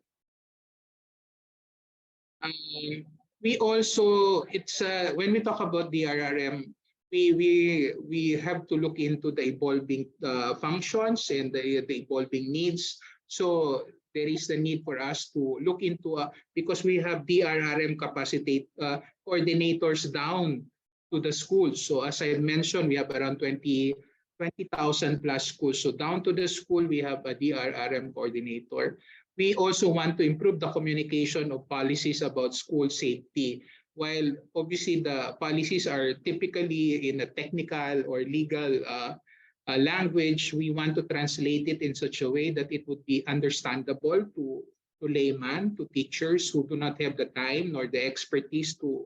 We also, when we talk about the RRM, we have to look into the evolving functions and the evolving needs. So there is the need for us to look into, because we have DRRM capacity coordinators down to the schools. So as I mentioned, we have around 20,000 plus schools. So down to the school, we have a DRRM coordinator. We also want to improve the communication of policies about school safety. While obviously the policies are typically in a technical or legal language, we want to translate it in such a way that it would be understandable to layman, to teachers who do not have the time nor the expertise to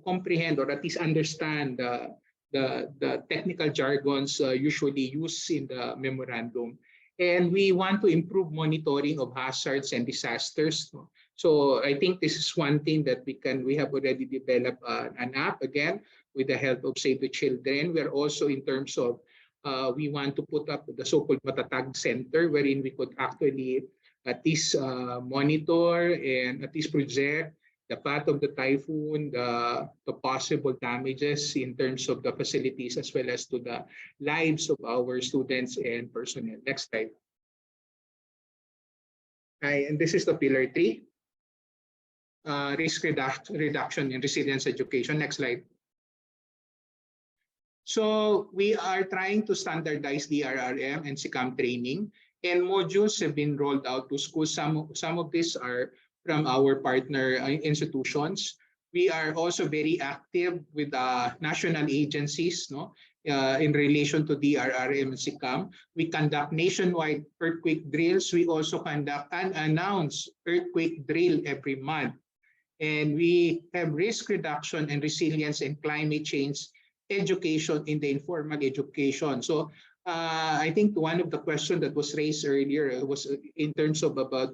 comprehend or at least understand the technical jargons usually used in the memorandum. And we want to improve monitoring of hazards and disasters. So I think this is one thing that we have already developed an app again with the help of Save the Children. We're also in terms of we want to put up the so-called Matatag Center, wherein we could actually at least monitor and at least project the path of the typhoon, the possible damages in terms of the facilities as well as to the lives of our students and personnel. Next slide. And this is the pillar 3, risk reduction and resilience education. Next slide. So we are trying to standardize the RRM and SICAM training, and modules have been rolled out to schools. Some of these are from our partner institutions. We are also very active with national agencies, in relation to DRRM and SICAM. We conduct nationwide earthquake drills. We also conduct an announced earthquake drill every month. And we have risk reduction and resilience and climate change education in the informal education. So I think one of the questions that was raised earlier was in terms of about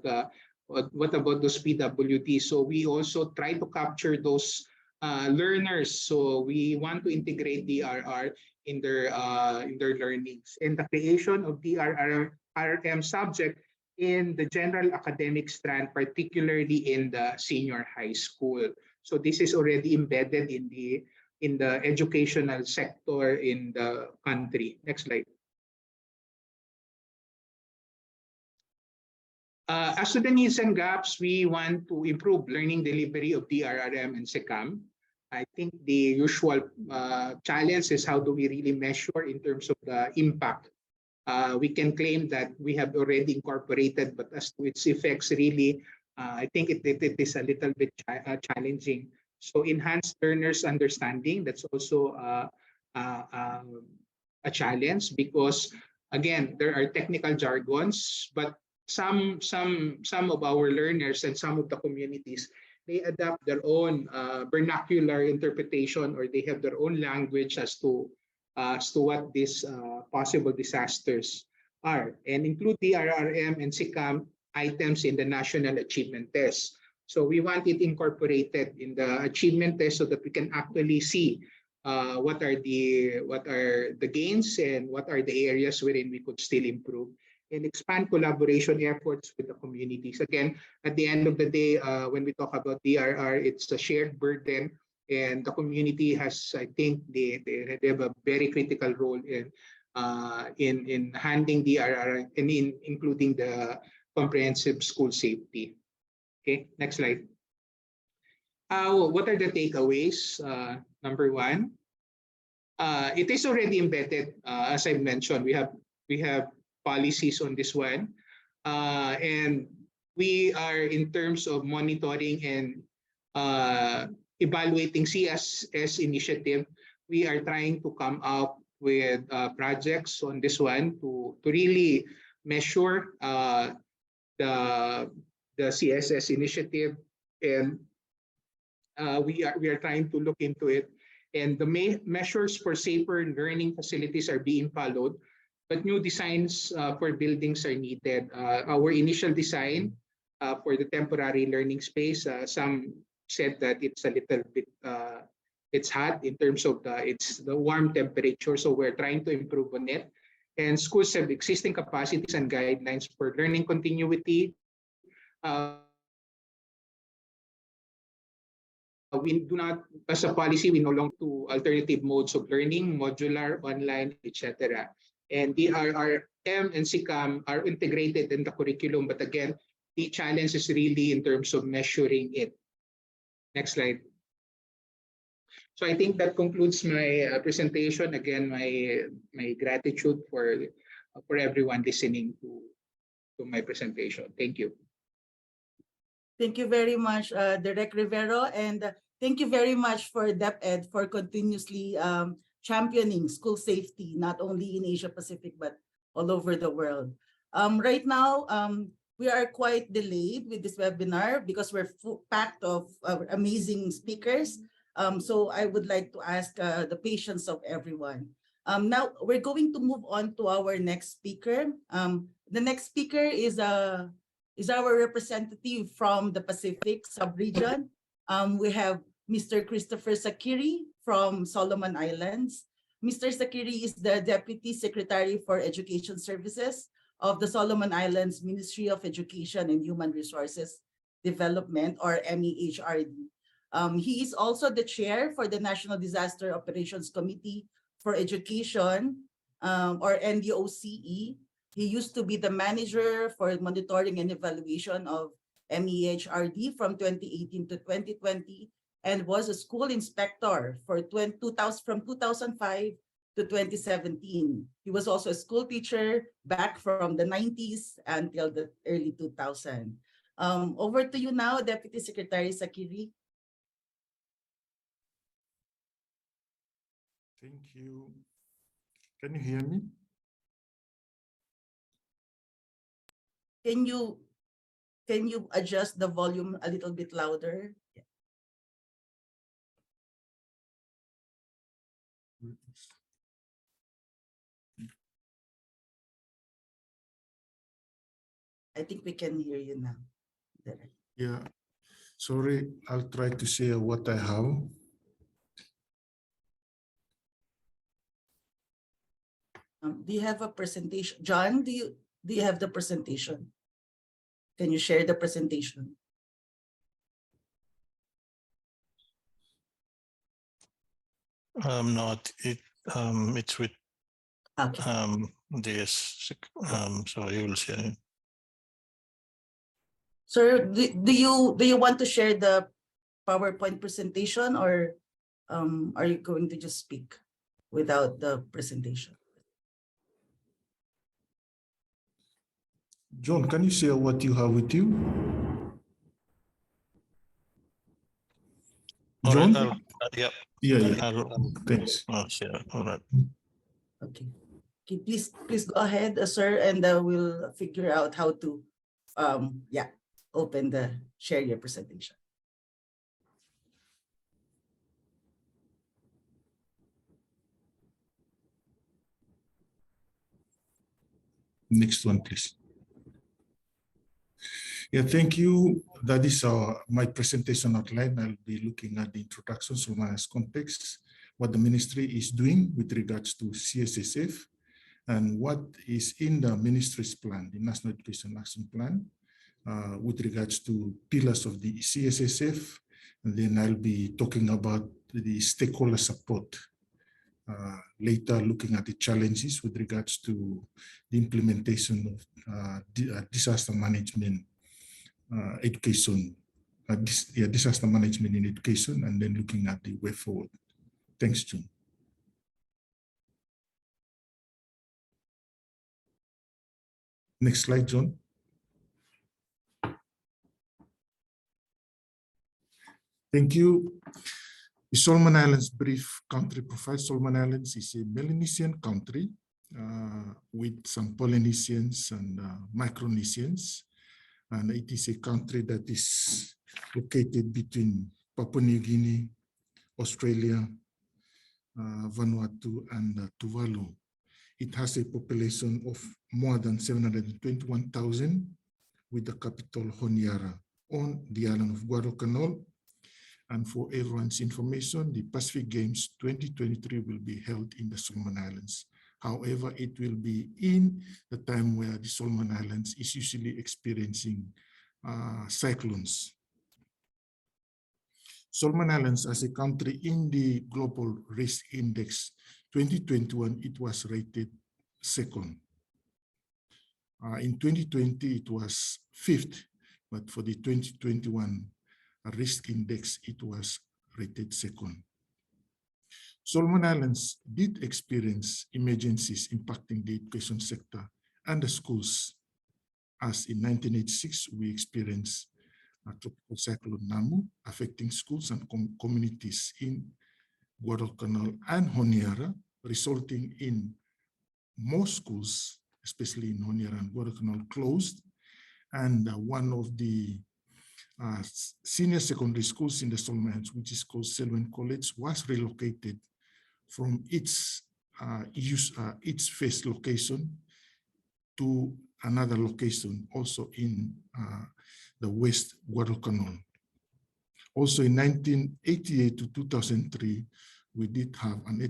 what about those PWD. So we also try to capture those learners. So we want to integrate DRR in their learnings, and the creation of DRRM subject in the general academic strand, particularly in the senior high school. So this is already embedded in the educational sector in the country. Next slide. As to the needs and gaps, we want to improve learning delivery of DRRM and SICAM. I think the usual challenge is how do we really measure in terms of the impact. We can claim that we have already incorporated, but as to its effects, really, I think it is a little bit challenging. So enhanced learners' understanding, that's also a challenge because, again, there are technical jargons, but some of our learners and some of the communities, they adapt their own vernacular interpretation, or they have their own language as to what these possible disasters are and include DRRM and SICAM items in the National Achievement Test. So we want it incorporated in the achievement test so that we can actually see what are the gains and what are the areas wherein we could still improve and expand collaboration efforts with the communities. Again, at the end of the day, when we talk about DRR, it's a shared burden, and the community has, I think, they have a very critical role in handling DRR and in including the comprehensive school safety. Okay, next slide. What are the takeaways? Number one, it is already embedded. As I mentioned, we have policies on this one, and we are in terms of monitoring and evaluating CSS initiative. We are trying to come up with projects on this one to really measure the CSS initiative, and we are trying to look into it. And the measures for safer learning facilities are being followed, but new designs for buildings are needed. Our initial design for the temporary learning space, some said that it's a little bit it's hot in terms of the warm temperature, so we're trying to improve on it. And schools have existing capacities and guidelines for learning continuity. We do not, as a policy, we no longer do alternative modes of learning, modular, online, etc. And DRRM and SICAM are integrated in the curriculum, but again, the challenge is really in terms of measuring it. Next slide. So I think that concludes my presentation. Again, my gratitude for everyone listening to my presentation. Thank you. Thank you very much, Direct Rivero, and thank you very much for DepEd for continuously championing school safety, not only in Asia Pacific, but all over the world. Right now, we are quite delayed with this webinar because we're packed of amazing speakers. So I would like to ask the patience of everyone. Now we're going to move on to our next speaker. The next speaker is our representative from the Pacific sub-region. We have Mr. Christopher Sakiri from Solomon Islands. Mr. Sakiri is the Deputy Secretary for Education Services of the Solomon Islands Ministry of Education and Human Resources Development, or MEHRD. He is also the chair for the National Disaster Operations Committee for Education, or NDOCE. He used to be the manager for monitoring and evaluation of MEHRD from 2018 to 2020 and was a school inspector for from 2005 to 2017. He was also a school teacher back from the 90s until the early 2000s. Over to you now, Deputy Secretary Sakiri. Thank you. Can you hear me? Can you adjust the volume a little bit louder? I think we can hear you now. Yeah. Sorry, I'll try to say what I have. Do you have a presentation? John, do you have the presentation? Can you share the presentation? Not it. It's with this. So you will see. Sir, do you want to share the PowerPoint presentation, or are you going to just speak without the presentation? John, can you share what you have with you? John? Right, yep. Yeah. Thanks. Sure. All right. Okay. Okay, please go ahead, sir, and we'll figure out how to share your presentation. Next one, please. Yeah, thank you. That is my presentation outline. I'll be looking at the introduction, Solomon context, what the ministry is doing with regards to CSSF, and what is in the ministry's plan, the National Education Action Plan, with regards to pillars of the CSSF. And then I'll be talking about the stakeholder support. Later, looking at the challenges with regards to the implementation of disaster management education, disaster management in education, and then looking at the way forward. Thanks, June. Next slide, John. Thank you. The Solomon Islands brief country profile. Solomon Islands is a Melanesian country with some Polynesians and Micronesians. And it is a country that is located between Papua New Guinea, Australia, Vanuatu, and Tuvalu. It has a population of more than 721,000, with the capital Honiara on the island of Guadalcanal. And for everyone's information, the Pacific Games 2023 will be held in the Solomon Islands. However, it will be in the time where the Solomon Islands is usually experiencing cyclones. Solomon Islands as a country in the Global Risk Index 2021, it was rated second. In 2020, it was fifth, but for the 2021 risk index, it was rated second. Solomon Islands did experience emergencies impacting the education sector and the schools, as in 1986, we experienced a tropical cyclone Namu affecting schools and communities in Guadalcanal and Honiara, resulting in most schools, especially in Honiara and Guadalcanal, closed. And one of the senior secondary schools in the Solomon Islands, which is called Selwyn College, was relocated from its first location to another location, also in the West Guadalcanal. Also in 1988 to 2003, we did have an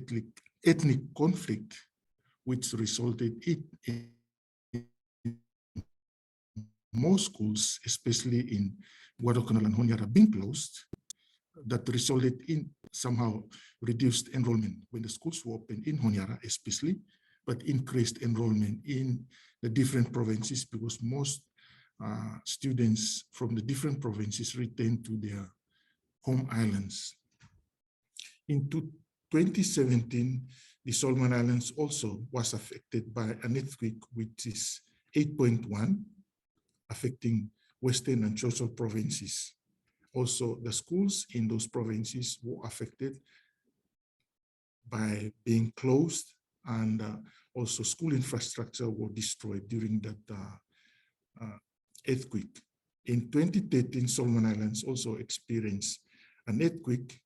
ethnic conflict, which resulted in most schools, especially in Guadalcanal and Honiara, being closed. That resulted in somehow reduced enrollment when the schools were open in Honiara especially, but increased enrollment in the different provinces because most students from the different provinces returned to their home islands. In 2017, the Solomon Islands also was affected by an earthquake, which is 8.1, affecting Western and Coastal provinces. Also, the schools in those provinces were affected by being closed, and also school infrastructure were destroyed during that earthquake. In 2013, Solomon Islands also experienced an earthquake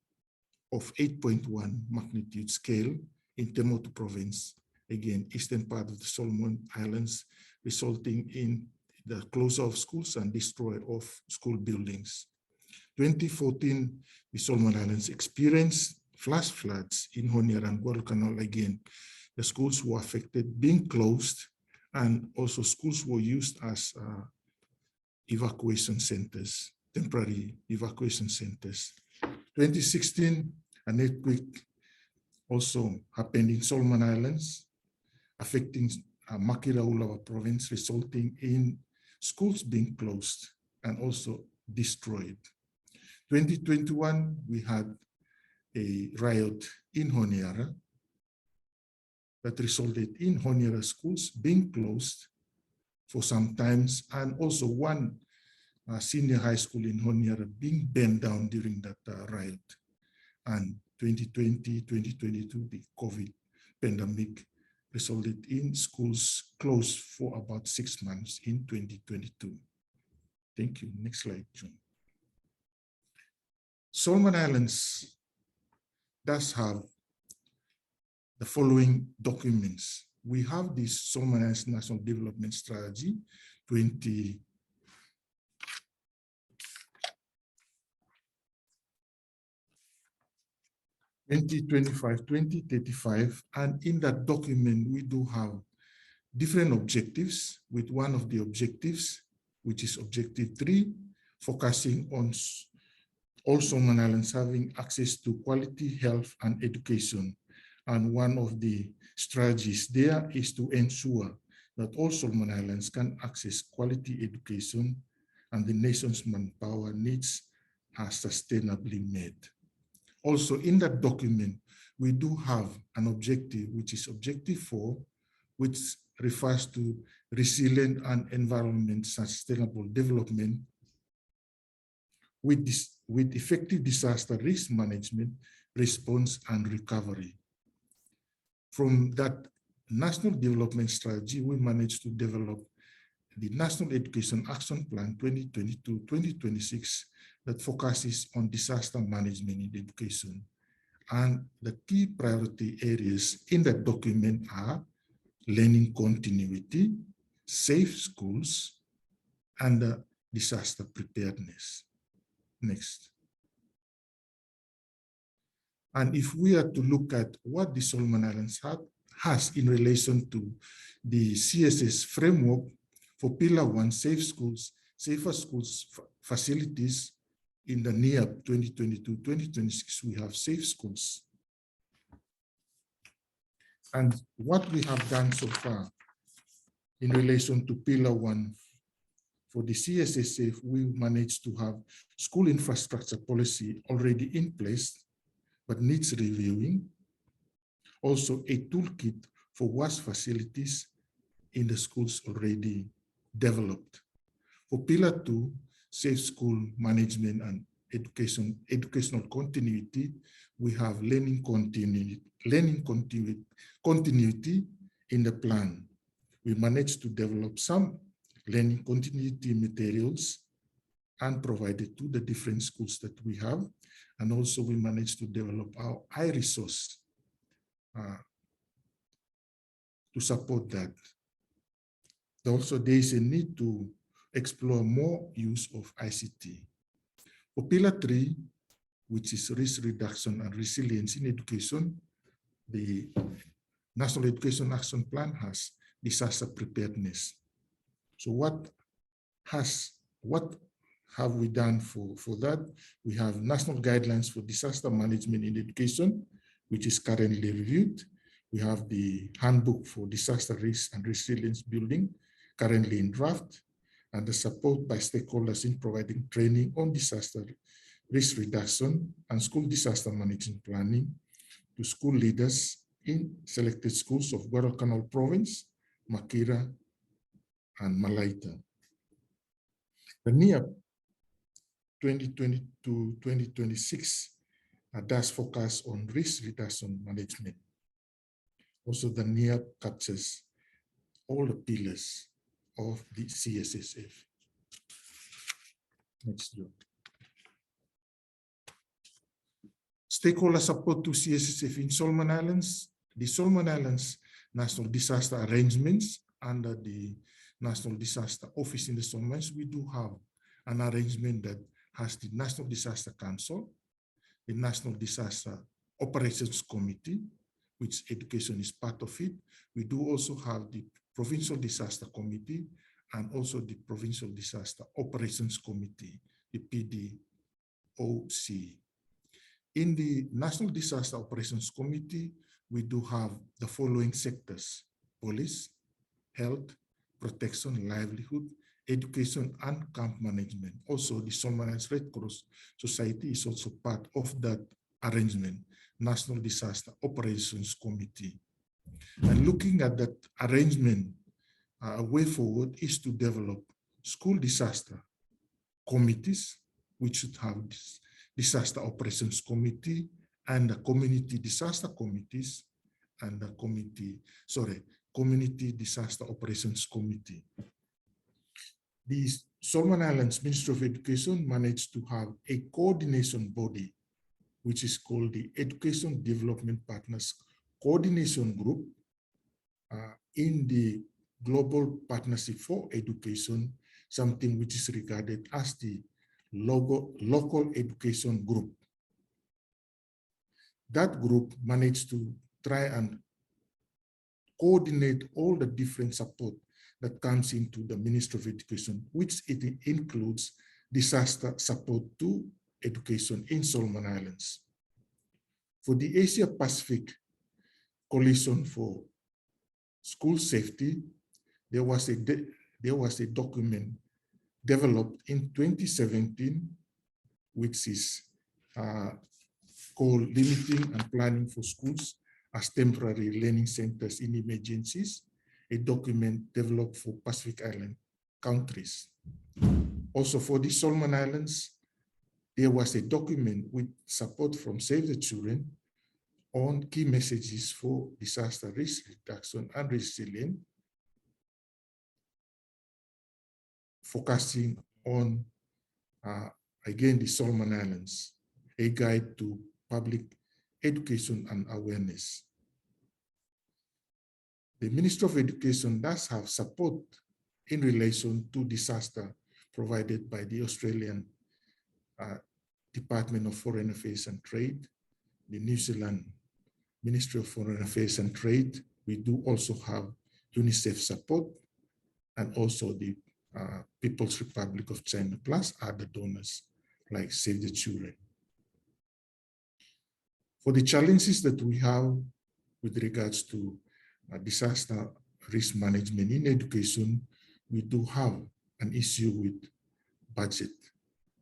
of 8.1 magnitude scale in Temotu province, again, eastern part of the Solomon Islands, resulting in the closure of schools and destroy of school buildings. 2014, the Solomon Islands experienced flash floods in Honiara and Guadalcanal again. The schools were affected, being closed, and also schools were used as evacuation centers, temporary evacuation centers. 2016, an earthquake also happened in Solomon Islands, affecting Makiraulawa province, resulting in schools being closed and also destroyed. 2021, we had a riot in Honiara that resulted in Honiara schools being closed for some times, and also one senior high school in Honiara being burned down during that riot. And 2020, 2022, the COVID pandemic resulted in schools closed for about 6 months in 2022. Thank you. Next slide, John. Solomon Islands does have the following documents we have this Solomon Islands National Development Strategy 2025-2035, and in that document we do have different objectives, with one of the objectives, which is objective 3, focusing on all Solomon Islands having access to quality health and education. And one of the strategies there is to ensure that all Solomon Islands can access quality education and the nation's manpower needs are sustainably met. Also in that document, we do have an objective, which is objective 4, which refers to resilient and environment sustainable development with effective disaster risk management, response and recovery. From that National Development Strategy, we managed to develop the National Education Action Plan 2022-2026 that focuses on disaster management in education. And the key priority areas in that document are learning continuity, safe schools, and disaster preparedness. Next. And if we are to look at what the Solomon Islands has in relation to the CSS framework for Pillar 1, safe schools, safer schools facilities, in the NEAP 2022-2026, we have safe schools. And what we have done so far in relation to Pillar 1, for the CSSF, we managed to have school infrastructure policy already in place, but needs reviewing. Also a toolkit for WAS facilities in the schools already developed. For Pillar 2, safe school management and educational continuity, we have learning continuity in the plan. We managed to develop some learning continuity materials and provided to the different schools that we have. And also we managed to develop our iResource to support that. Also, there is a need to explore more use of ICT. For Pillar 3, which is risk reduction and resilience in education, the National Education Action Plan has disaster preparedness. So what have we done for that? We have national guidelines for disaster management in education, which is currently reviewed. We have the handbook for disaster risk and resilience building, currently in draft, and the support by stakeholders in providing training on disaster risk reduction and school disaster management planning to school leaders in selected schools of Guadalcanal Province, Makira, and Malaita. The NEAP 2022-2026 does focus on risk reduction management. Also, the NEAP captures all the pillars of the CSSF. Next slide. Stakeholder support to CSSF in Solomon Islands. The Solomon Islands National Disaster Arrangements under the National Disaster Office in the Solomon Islands, we do have an arrangement that has the National Disaster Council, the National Disaster Operations Committee, which education is part of it. We do also have the Provincial Disaster Committee and also the Provincial Disaster Operations Committee, the PDOC. In the National Disaster Operations Committee, we do have the following sectors: police, health, protection, livelihood, education, and camp management. Also, the Solomon Islands Red Cross Society is also part of that arrangement, National Disaster Operations Committee. And looking at that arrangement, a way forward is to develop school disaster committees, which should have this Disaster Operations Committee and the community disaster committees and the Community Disaster Operations Committee. The Solomon Islands Ministry of Education managed to have a coordination body, which is called the Education Development Partners Coordination Group, in the Global Partnership for Education, something which is regarded as the local education group. That group managed to try and coordinate all the different support that comes into the Ministry of Education, which it includes disaster support to education in Solomon Islands. For the Asia Pacific Coalition for School Safety, there was a document developed in 2017, which is called Limiting and Planning for Schools as Temporary Learning Centers in Emergencies, a document developed for Pacific Island countries. Also for the Solomon Islands, there was a document with support from Save the Children on key messages for disaster risk reduction and resilience, focusing on, again, the Solomon Islands, a guide to public education and awareness. The Ministry of Education does have support in relation to disaster provided by the Australian Department of Foreign Affairs and Trade, the New Zealand Ministry of Foreign Affairs and Trade. We do also have UNICEF support, and also the People's Republic of China, plus other donors like Save the Children. For the challenges that we have with regards to disaster risk management in education, we do have an issue with budget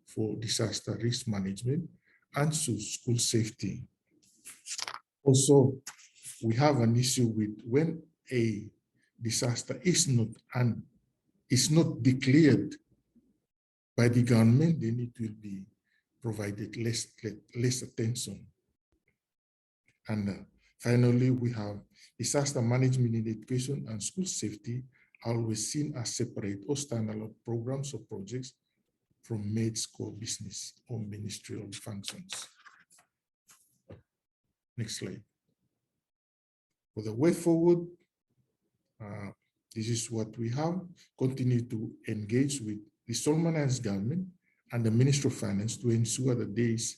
for disaster risk management and school safety. Also, we have an issue with when a disaster is not declared by the government, then it will be provided less attention. And finally, we have disaster management in education and school safety always seen as separate or standalone programs or projects from MAID's core business or ministerial functions. Next slide. For the way forward, this is what we have. Continue to engage with the Solomon Islands government and the Ministry of Finance to ensure that there is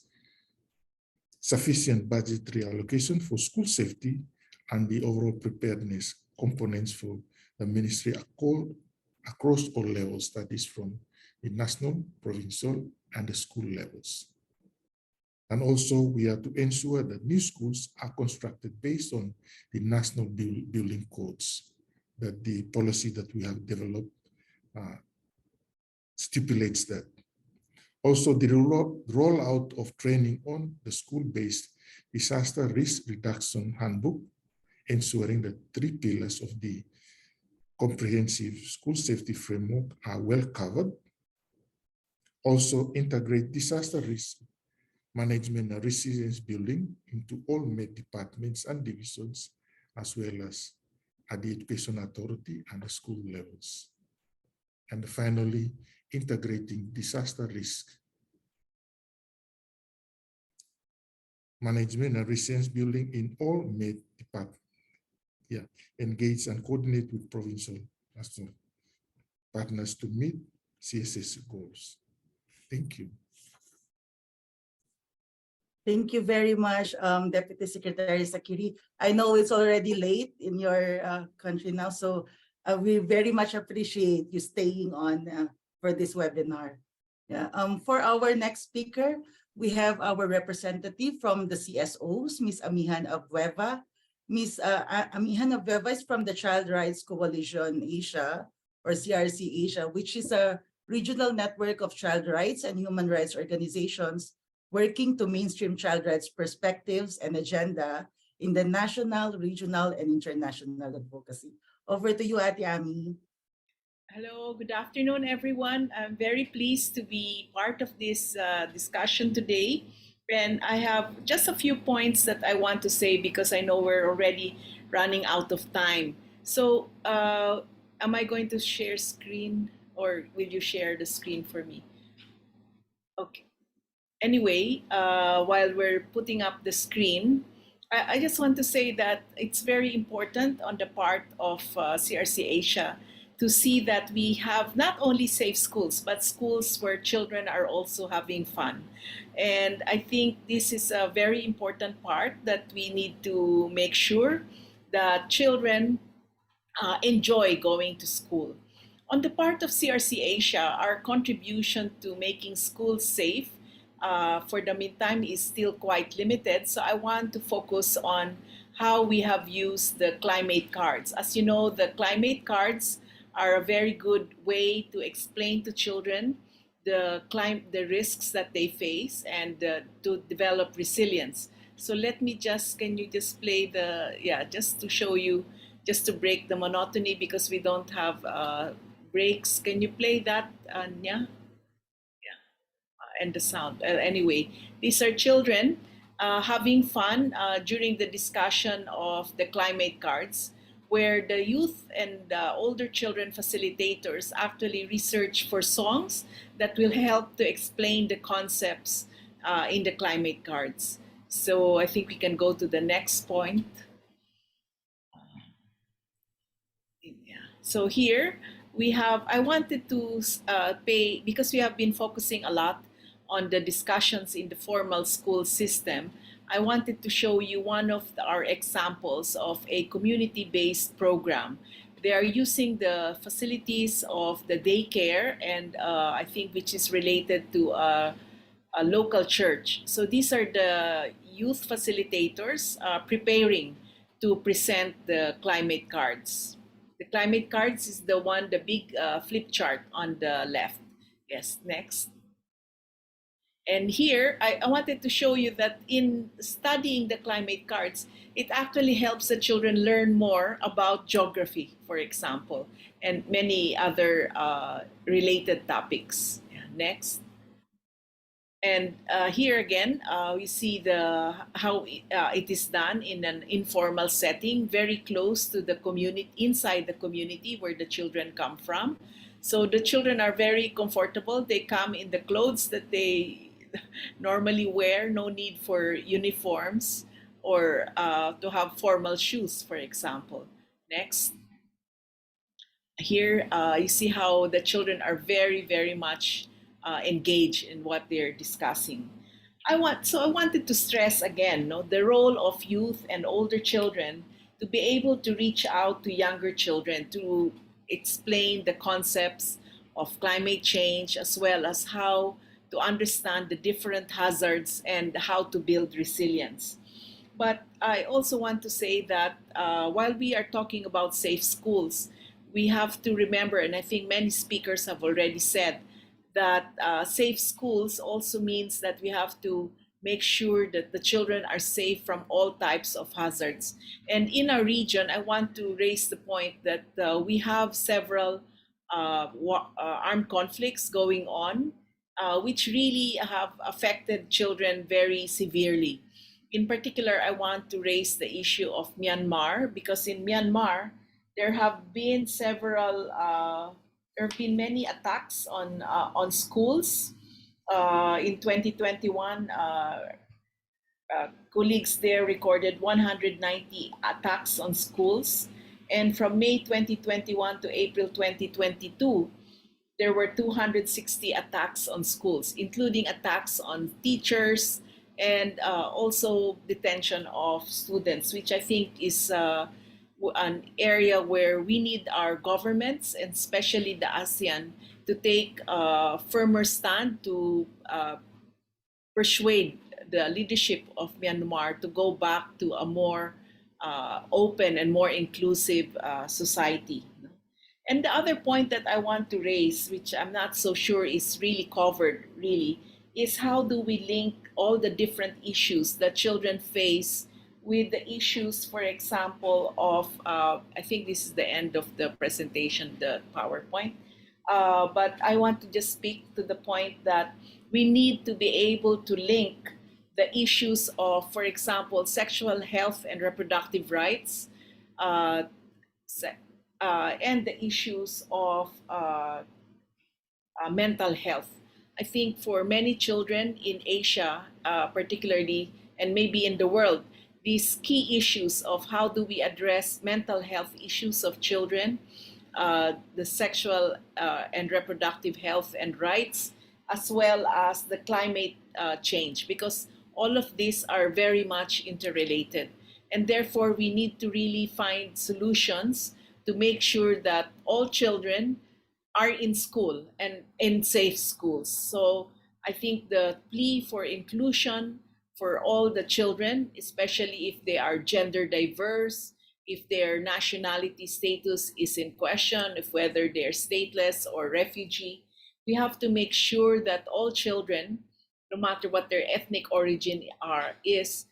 sufficient budgetary allocation for school safety and the overall preparedness components for the ministry across all levels, that is from the national, provincial, and the school levels. And also we are to ensure that new schools are constructed based on the national building codes, that the policy that we have developed stipulates that. Also, the rollout of training on the school-based disaster risk reduction handbook, ensuring that 3 pillars of the comprehensive school safety framework are well covered. Also, integrate disaster risk management and resilience building into all MAID departments and divisions, as well as at the Education Authority and the school levels. And finally, integrating disaster risk management and resilience building in all MAID departments. Yeah, engage and coordinate with provincial national partners to meet CSSF goals. Thank you. Thank you very much, Deputy Secretary Sakiri. I know it's already late in your country now, so we very much appreciate you staying on for this webinar. Yeah. For our next speaker, we have our representative from the CSOs, Ms. Amihan Abueva. Ms. Amihan Abueva is from the Child Rights Coalition Asia, or CRC Asia, which is a regional network of child rights and human rights organizations working to mainstream child rights perspectives and agenda in the national, regional, and international advocacy. Over to you, Ate Ami. Hello, good afternoon, everyone. I'm very pleased to be part of this discussion today. And I have just a few points that I want to say because I know we're already running out of time. So am I going to share screen, or will you share the screen for me? Okay. Anyway, while we're putting up the screen, I just want to say that it's very important on the part of CRC Asia to see that we have not only safe schools, but schools where children are also having fun. And I think this is a very important part that we need to make sure that children enjoy going to school. On the part of CRC Asia, our contribution to making schools safe for the meantime is still quite limited. So I want to focus on how we have used the climate cards. As you know, the climate cards are a very good way to explain to children the risks that they face and to develop resilience. So let me just, can you just play just to show you, just to break the monotony because we don't have breaks. Can you play that, Anya? And the sound. Anyway, these are children having fun during the discussion of the climate cards, where the youth and older children facilitators actually research for songs that will help to explain the concepts in the climate cards. So I think we can go to the next point. So here we have, I wanted to pay, because we have been focusing a lot on the discussions in the formal school system, I wanted to show you one of our examples of a community-based program. They are using the facilities of the daycare and I think which is related to a local church. So these are the youth facilitators preparing to present the climate cards. The climate cards is the one, the big flip chart on the left. Yes, next. And here, I wanted to show you that in studying the climate cards, it actually helps the children learn more about geography, for example, and many other related topics. Yeah, next. And here again, we see how it is done in an informal setting, very close to the community, inside the community where the children come from. So the children are very comfortable. They come in the clothes that they normally wear, no need for uniforms or to have formal shoes, for example. Next. Here, you see how the children are very, very much engaged in what they're discussing. I wanted to stress again, the role of youth and older children to be able to reach out to younger children to explain the concepts of climate change as well as how to understand the different hazards and how to build resilience. But I also want to say that while we are talking about safe schools, we have to remember, and I think many speakers have already said, that safe schools also means that we have to make sure that the children are safe from all types of hazards. And in our region, I want to raise the point that we have several armed conflicts going on, which really have affected children very severely. In particular, I want to raise the issue of Myanmar, because in Myanmar, there have been many attacks on schools. In 2021, colleagues there recorded 190 attacks on schools. And from May 2021 to April 2022, there were 260 attacks on schools, including attacks on teachers and also detention of students, which I think is an area where we need our governments, and especially the ASEAN, to take a firmer stand to persuade the leadership of Myanmar to go back to a more open and more inclusive society. And the other point that I want to raise, which I'm not so sure is really covered, is how do we link all the different issues that children face with the issues, for example, of, I think this is the end of the presentation, the PowerPoint, but I want to just speak to the point that we need to be able to link the issues of, for example, sexual health and reproductive rights, and the issues of mental health. I think for many children in Asia, particularly, and maybe in the world, these key issues of how do we address mental health issues of children, the sexual and reproductive health and rights, as well as the climate change, because all of these are very much interrelated. And therefore, we need to really find solutions to make sure that all children are in school and in safe schools. So I think the plea for inclusion for all the children, especially if they are gender diverse, if their nationality status is in question, if whether they're stateless or refugee, we have to make sure that all children, no matter what their ethnic origin is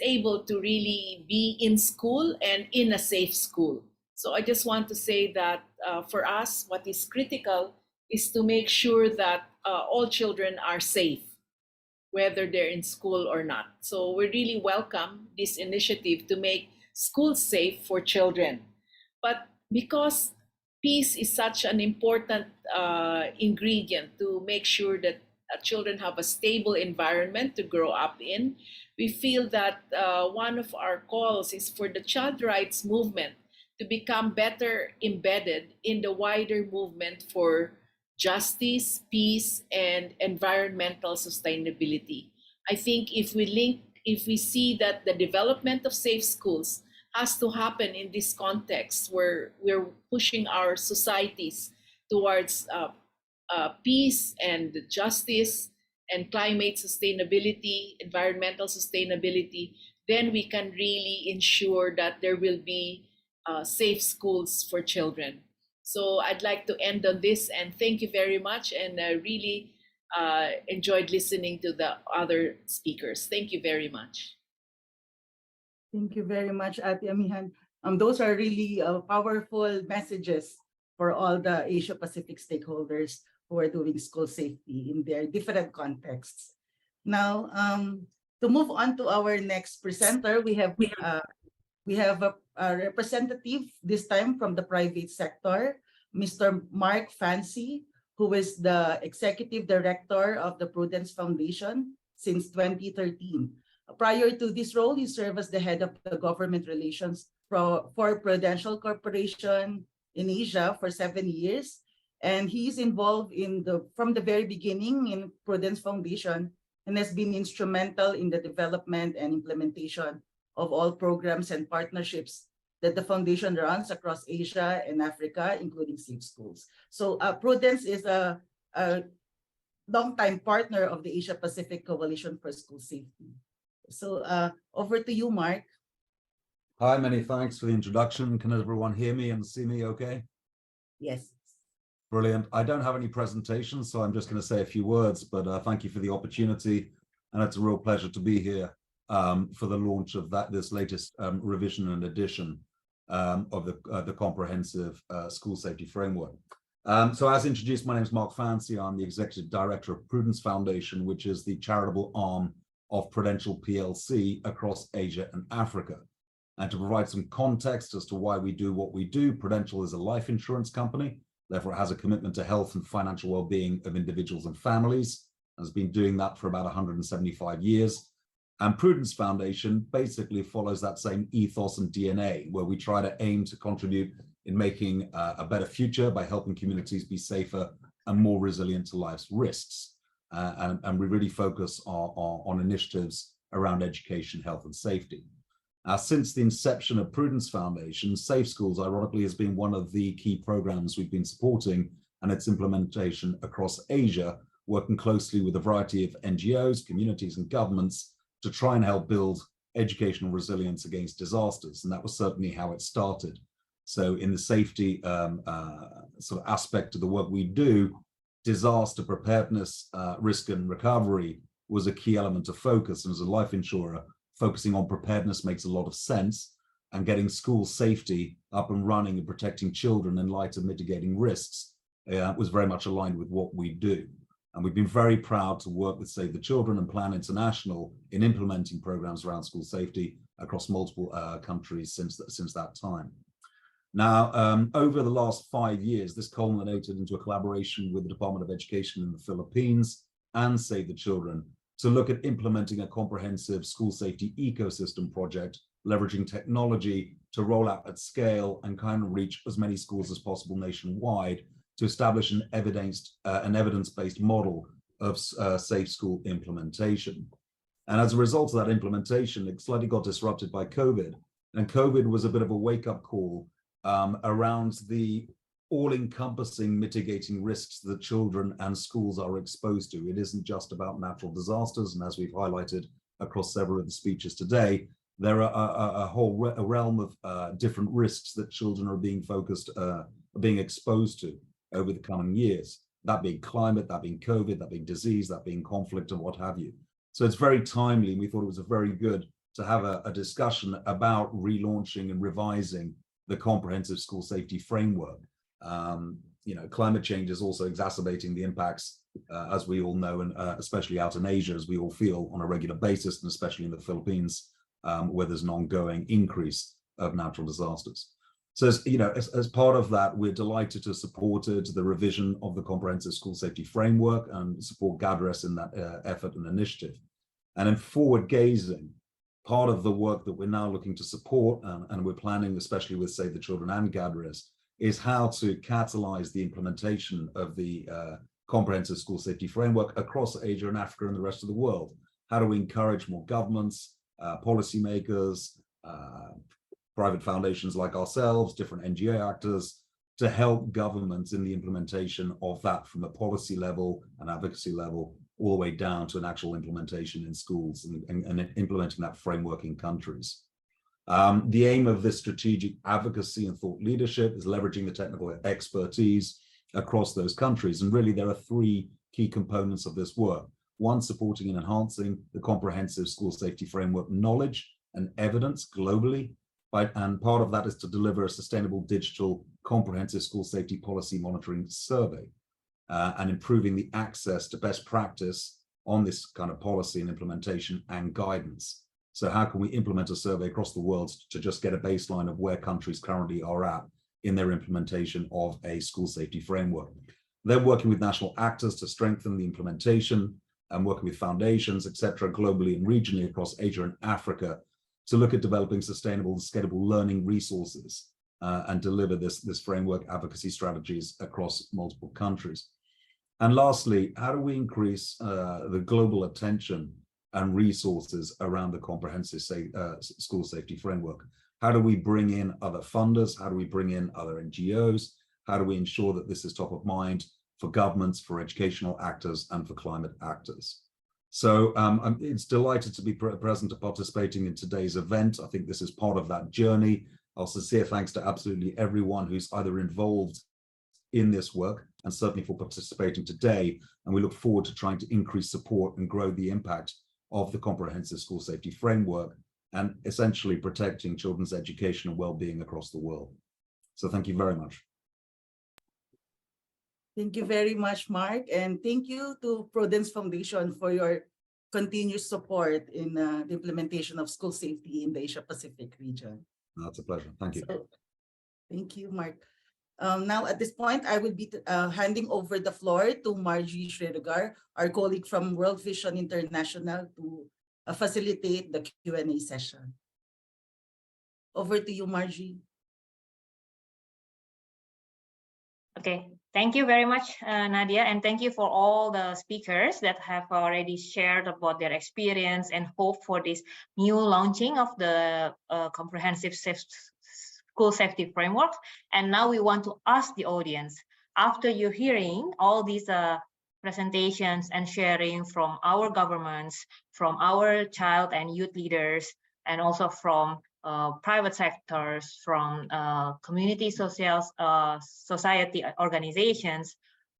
able to really be in school and in a safe school. So I just want to say that for us, what is critical is to make sure that all children are safe, whether they're in school or not. So we really welcome this initiative to make schools safe for children. But because peace is such an important ingredient to make sure that children have a stable environment to grow up in, we feel that one of our calls is for the child rights movement to become better embedded in the wider movement for justice, peace, and environmental sustainability. I think if we see that the development of safe schools has to happen in this context where we're pushing our societies towards peace and justice and climate sustainability, environmental sustainability, then we can really ensure that there will be safe schools for children. So I'd like to end on this, and thank you very much, and I really enjoyed listening to the other speakers. Thank you very much. Thank you very much, Ate Amihan. Those are really powerful messages for all the Asia Pacific stakeholders who are doing school safety in their different contexts. Now, to move on to our next presenter, we have a representative this time from the private sector, Mr. Mark Fancy, who is the Executive Director of the Prudence Foundation since 2013. Prior to this role, he served as the head of the government relations for Prudential Corporation in Asia for 7 years. And he is involved from the very beginning in Prudence Foundation and has been instrumental in the development and implementation of all programs and partnerships that the foundation runs across Asia and Africa, including safe schools. So Prudence is a longtime partner of the Asia Pacific Coalition for School Safety. So over to you, Mark. Hi, many thanks for the introduction. Can everyone hear me and see me okay? Yes. Brilliant. I don't have any presentation, so I'm just going to say a few words, but thank you for the opportunity. And it's a real pleasure to be here for the launch of this latest revision and edition of the comprehensive school safety framework. So as introduced, my name is Mark Fancy. I'm the Executive Director of Prudence Foundation, which is the charitable arm of Prudential PLC across Asia and Africa. And to provide some context as to why we do what we do, Prudential is a life insurance company. Therefore, it has a commitment to health and financial well-being of individuals and families, and has been doing that for about 175 years. And Prudence Foundation basically follows that same ethos and DNA, where we try to aim to contribute in making a better future by helping communities be safer and more resilient to life's risks. And we really focus on initiatives around education, health, and safety. Since the inception of Prudence Foundation, Safe Schools, ironically, has been one of the key programs we've been supporting, and its implementation across Asia, working closely with a variety of NGOs, communities, and governments to try and help build educational resilience against disasters. And that was certainly how it started. So in the safety sort of aspect of the work we do, disaster preparedness, risk and recovery was a key element of focus. And as a life insurer, focusing on preparedness makes a lot of sense, and getting school safety up and running and protecting children in light of mitigating risks was very much aligned with what we do. And we've been very proud to work with Save the Children and Plan International in implementing programs around school safety across multiple countries since that time. Now, over the last 5 years, this culminated into a collaboration with the Department of Education in the Philippines and Save the Children to look at implementing a comprehensive school safety ecosystem project, leveraging technology to roll out at scale and kind of reach as many schools as possible nationwide to establish an evidence-based model of safe school implementation. And as a result of that implementation, it slightly got disrupted by COVID. And COVID was a bit of a wake-up call around the all-encompassing mitigating risks that children and schools are exposed to. It isn't just about natural disasters, and as we've highlighted across several of the speeches today, there are a whole realm of different risks that children are being exposed to over the coming years. That being climate, that being COVID, that being disease, that being conflict, and what have you. So it's very timely, and we thought it was a very good to have a discussion about relaunching and revising the comprehensive school safety framework. Climate change is also exacerbating the impacts, as we all know, and especially out in Asia, as we all feel on a regular basis, and especially in the Philippines, where there's an ongoing increase of natural disasters. So, as part of that, we're delighted to have supported the revision of the comprehensive school safety framework and support GADRES in that effort and initiative. And in forward gazing, part of the work that we're now looking to support, and we're planning, especially with Save the Children and GADRES, is how to catalyze the implementation of the comprehensive school safety framework across Asia and Africa and the rest of the world. How do we encourage more governments, policymakers, private foundations like ourselves, different NGO actors, to help governments in the implementation of that from a policy level and advocacy level, all the way down to an actual implementation in schools and implementing that framework in countries. The aim of this strategic advocacy and thought leadership is leveraging the technical expertise across those countries. And really, there are three key components of this work. One, supporting and enhancing the comprehensive school safety framework knowledge and evidence globally. And part of that is to deliver a sustainable digital comprehensive school safety policy monitoring survey and improving the access to best practice on this kind of policy and implementation and guidance. So how can we implement a survey across the world to just get a baseline of where countries currently are at in their implementation of a school safety framework? They're working with national actors to strengthen the implementation and working with foundations, et cetera, globally and regionally across Asia and Africa to look at developing sustainable, scalable learning resources and deliver this framework advocacy strategies across multiple countries. And lastly, how do we increase the global attention and resources around the comprehensive school safety framework? How do we bring in other funders? How do we bring in other NGOs? How do we ensure that this is top of mind for governments, for educational actors, and for climate actors? So it's delighted to be present and participating in today's event. I think this is part of that journey. Our sincere thanks to absolutely everyone who's either involved in this work, and certainly for participating today. And we look forward to trying to increase support and grow the impact of the comprehensive school safety framework and essentially protecting children's education and well-being across the world. So thank you very much. Thank you very much, Mark. And thank you to Prudence Foundation for your continuous support in the implementation of school safety in the Asia Pacific region. That's a pleasure. Thank you. Thank you, Mark. Now, at this point, I will be handing over the floor to Margie Sredegar, our colleague from World Vision International, to facilitate the Q&A session. Over to you, Margie. Okay, thank you very much, Nadia, and thank you for all the speakers that have already shared about their experience and hope for this new launching of the comprehensive school safety framework. And now we want to ask the audience, after you're hearing all these presentations and sharing from our governments, from our child and youth leaders, and also from private sectors, from community society organizations,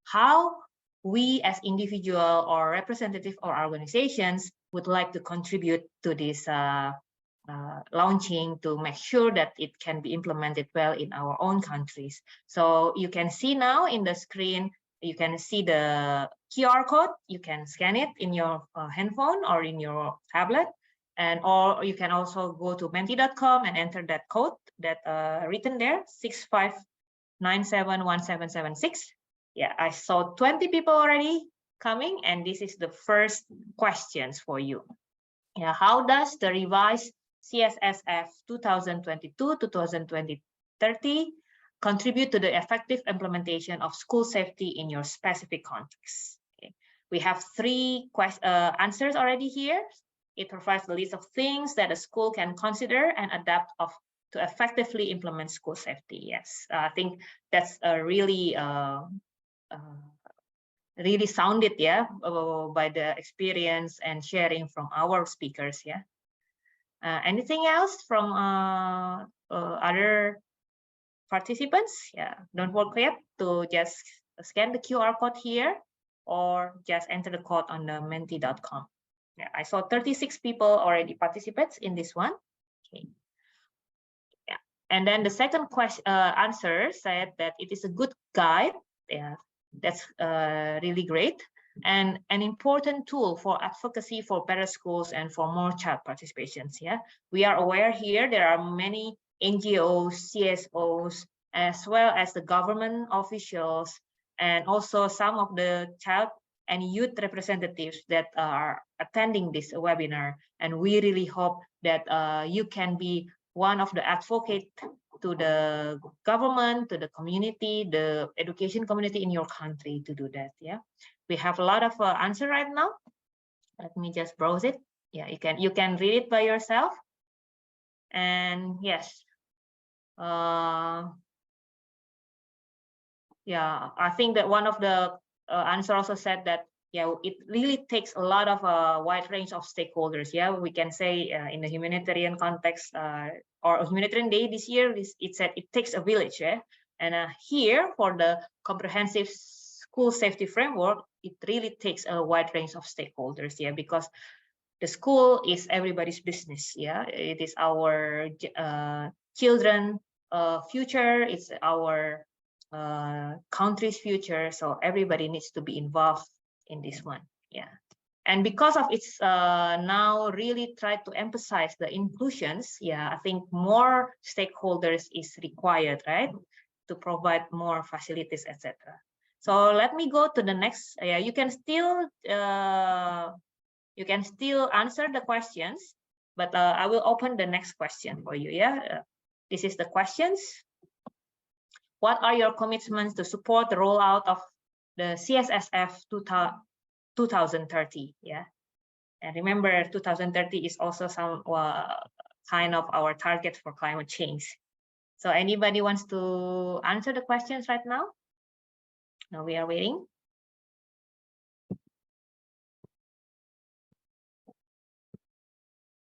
how we as individual or representative or organizations would like to contribute to this launching to make sure that it can be implemented well in our own countries. So you can see now in the screen, you can see the QR code. You can scan it in your handphone or in your tablet. And or you can also go to menti.com and enter that code that written there, 65971776. Yeah, I saw 20 people already. coming, and this is the first questions for you. Yeah, how does the revised CSSF 2022-2030 contribute to the effective implementation of school safety in your specific context? Okay. We have three answers already here. It provides a list of things that a school can consider and adapt to effectively implement school safety. Yes, I think that's a really really sounded, yeah, by the experience and sharing from our speakers. Yeah. Anything else from other participants? Yeah, don't forget to just scan the QR code here or just enter the code on the menti.com. Yeah, I saw 36 people already participate in this one. Okay. Yeah, and then the second question answer said that it is a good guide. Yeah, that's really great, and an important tool for advocacy for better schools and for more child participations. Yeah, we are aware here there are many NGOs, CSOs, as well as the government officials, and also some of the child and youth representatives that are attending this webinar. And we really hope that you can be one of the advocates to the government, to the community, the education community in your country to do that. Yeah, we have a lot of answer right now. Let me just browse it. Yeah, you can read it by yourself. And yes, yeah, I think that one of the answer also said that, yeah, it really takes a lot of wide range of stakeholders. Yeah, we can say in the humanitarian context or humanitarian day this year, it said it takes a village. Yeah, and here for the comprehensive school safety framework, it really takes a wide range of stakeholders. Yeah, because the school is everybody's business. Yeah, it is our children future. It's our country's future. So everybody needs to be involved in this one. Yeah, and because of its now really try to emphasize the inclusions. Yeah, I think more stakeholders is required, right, to provide more facilities, etc. So let me go to the next. Yeah, you can still answer the questions, but I will open the next question for you. Yeah, this is the questions. What are your commitments to support the rollout of the CSSF 2030? Yeah, and remember 2030 is also some kind of our target for climate change. So anybody wants to answer the questions right now? No, we are waiting.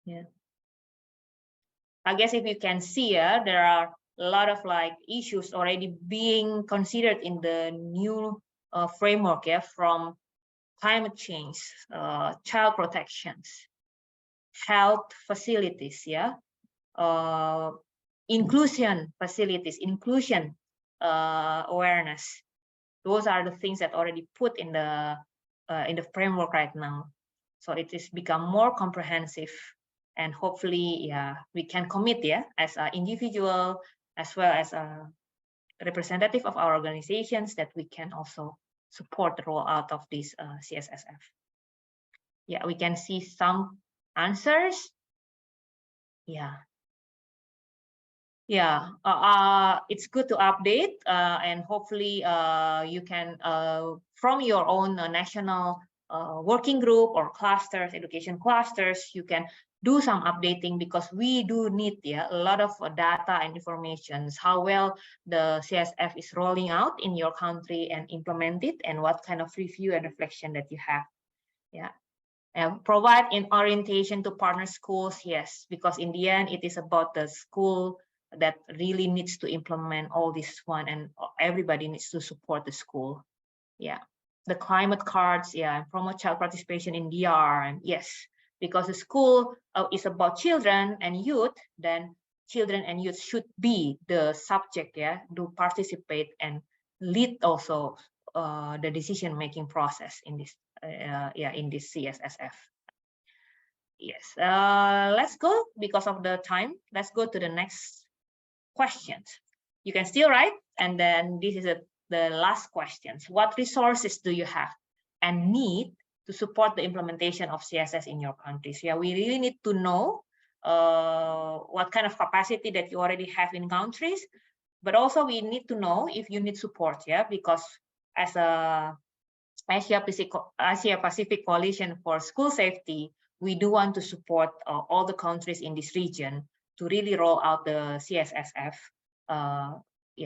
Yeah, I guess if you can see, there are a lot of issues already being considered in the new framework, yeah, from climate change, child protections, health facilities, yeah, inclusion facilities, inclusion awareness. Those are the things that already put in the framework right now. So it is become more comprehensive, and hopefully, yeah, we can commit, yeah, as an individual as well as a representative of our organizations, that we can also support the rollout of this CSSF. Yeah, we can see some answers. Yeah. Yeah, it's good to update, and hopefully you can, from your own national working group or clusters, education clusters, you can do some updating, because we do need, yeah, a lot of data and information, how well the CSF is rolling out in your country and implement it, and what kind of review and reflection that you have. Yeah. And provide an orientation to partner schools, yes, because in the end, it is about the school that really needs to implement all this one, and everybody needs to support the school. Yeah, the climate cards, yeah, and promote child participation in DR, and yes, because the school is about children and youth, then children and youth should be the subject, yeah, to participate and lead also the decision-making process in this, yeah, in this CSSF. Yes, let's go, because of the time, let's go to the next questions. You can still write, and then this is the last questions. What resources do you have and need to support the implementation of CSS in your countries. Yeah, we really need to know what kind of capacity that you already have in countries, but also we need to know if you need support, yeah, because as a Asia Pacific Coalition for School Safety, we do want to support all the countries in this region to really roll out the CSSF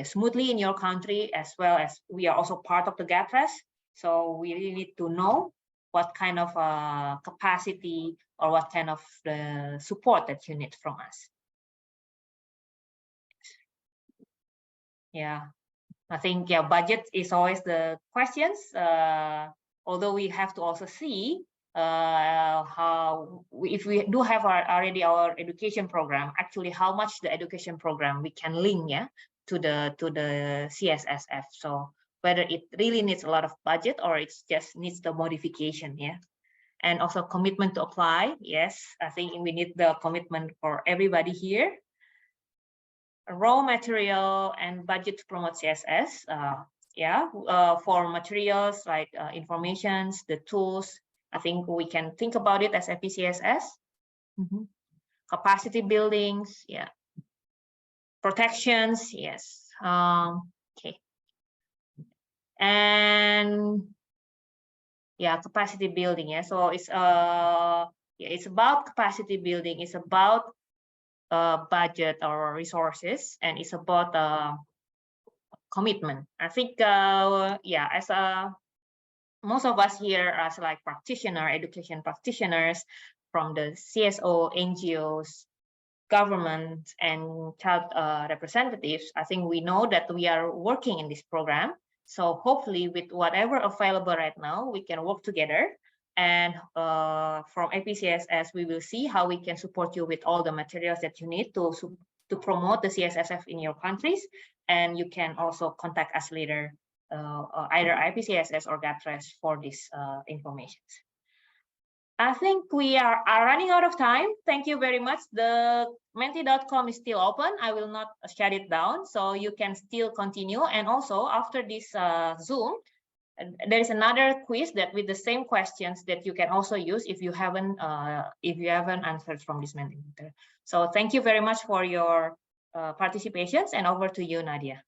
smoothly in your country, as well as we are also part of the GATRES. So we really need to know what kind of capacity or what kind of support that you need from us. Yeah, I think budget is always the questions. Although we have to also see how if we do have already our education program, actually how much the education program we can link to the CSSF. So whether it really needs a lot of budget or it just needs the modification, and also commitment to apply. Yes, I think we need the commitment for everybody here. Raw material and budget to promote CSS. For materials like informations, the tools, I think we can think about it as APCSS. Capacity buildings, protections, yes. Okay. And capacity building. So it's it's about capacity building. It's about budget or resources, and it's about commitment. I think as most of us here as like education practitioners from the CSO, NGOs, government, and child representatives, I think we know that we are working in this program. So hopefully with whatever available right now, we can work together. And from APCSS, we will see how we can support you with all the materials that you need to promote the CSSF in your countries. And you can also contact us later, either APCSS or GATRES for this information. I think we are running out of time. Thank you very much. The menti.com is still open. I will not shut it down, so you can still continue. And also after this Zoom, there is another quiz that with the same questions that you can also use if you haven't answered from this Menti. So thank you very much for your participations, and over to you, Nadia.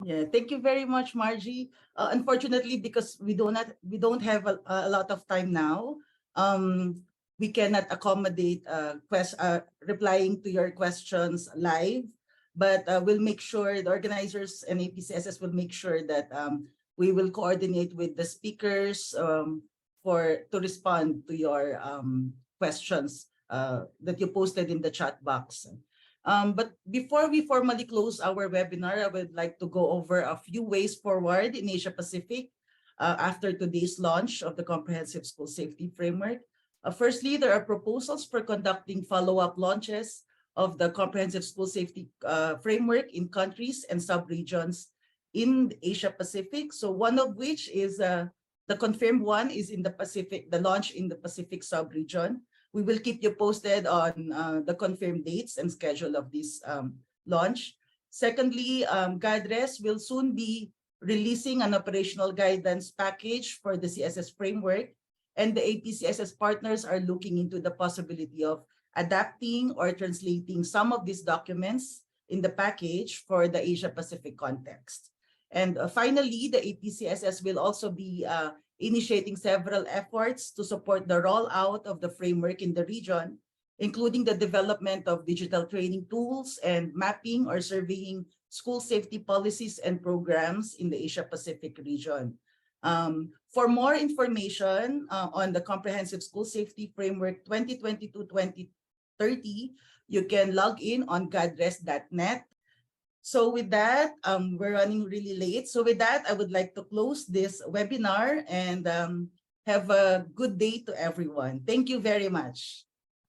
Yeah, thank you very much, Margie. Unfortunately, because we don't have a lot of time now, we cannot accommodate replying to your questions live, but we'll make sure the organizers and APCSS will make sure that we will coordinate with the speakers to respond to your questions that you posted in the chat box. But before we formally close our webinar, I would like to go over a few ways forward in Asia Pacific after today's launch of the Comprehensive School Safety Framework. Firstly, there are proposals for conducting follow-up launches of the Comprehensive School Safety Framework in countries and sub-regions in Asia Pacific. So one of which is the confirmed one is in the Pacific, the launch in the Pacific sub-region. We will keep you posted on the confirmed dates and schedule of this launch. Secondly, GADRES will soon be releasing an operational guidance package for the CSS framework, and the APCSS partners are looking into the possibility of adapting or translating some of these documents in the package for the Asia Pacific context. And finally, the APCSS will also be initiating several efforts to support the rollout of the framework in the region, including the development of digital training tools and mapping or surveying school safety policies and programs in the Asia Pacific region. For more information on the Comprehensive School Safety Framework 2022-2030, you can log in on gadres.net. So with that, we're running really late. So with that, I would like to close this webinar and have a good day to everyone. Thank you very much.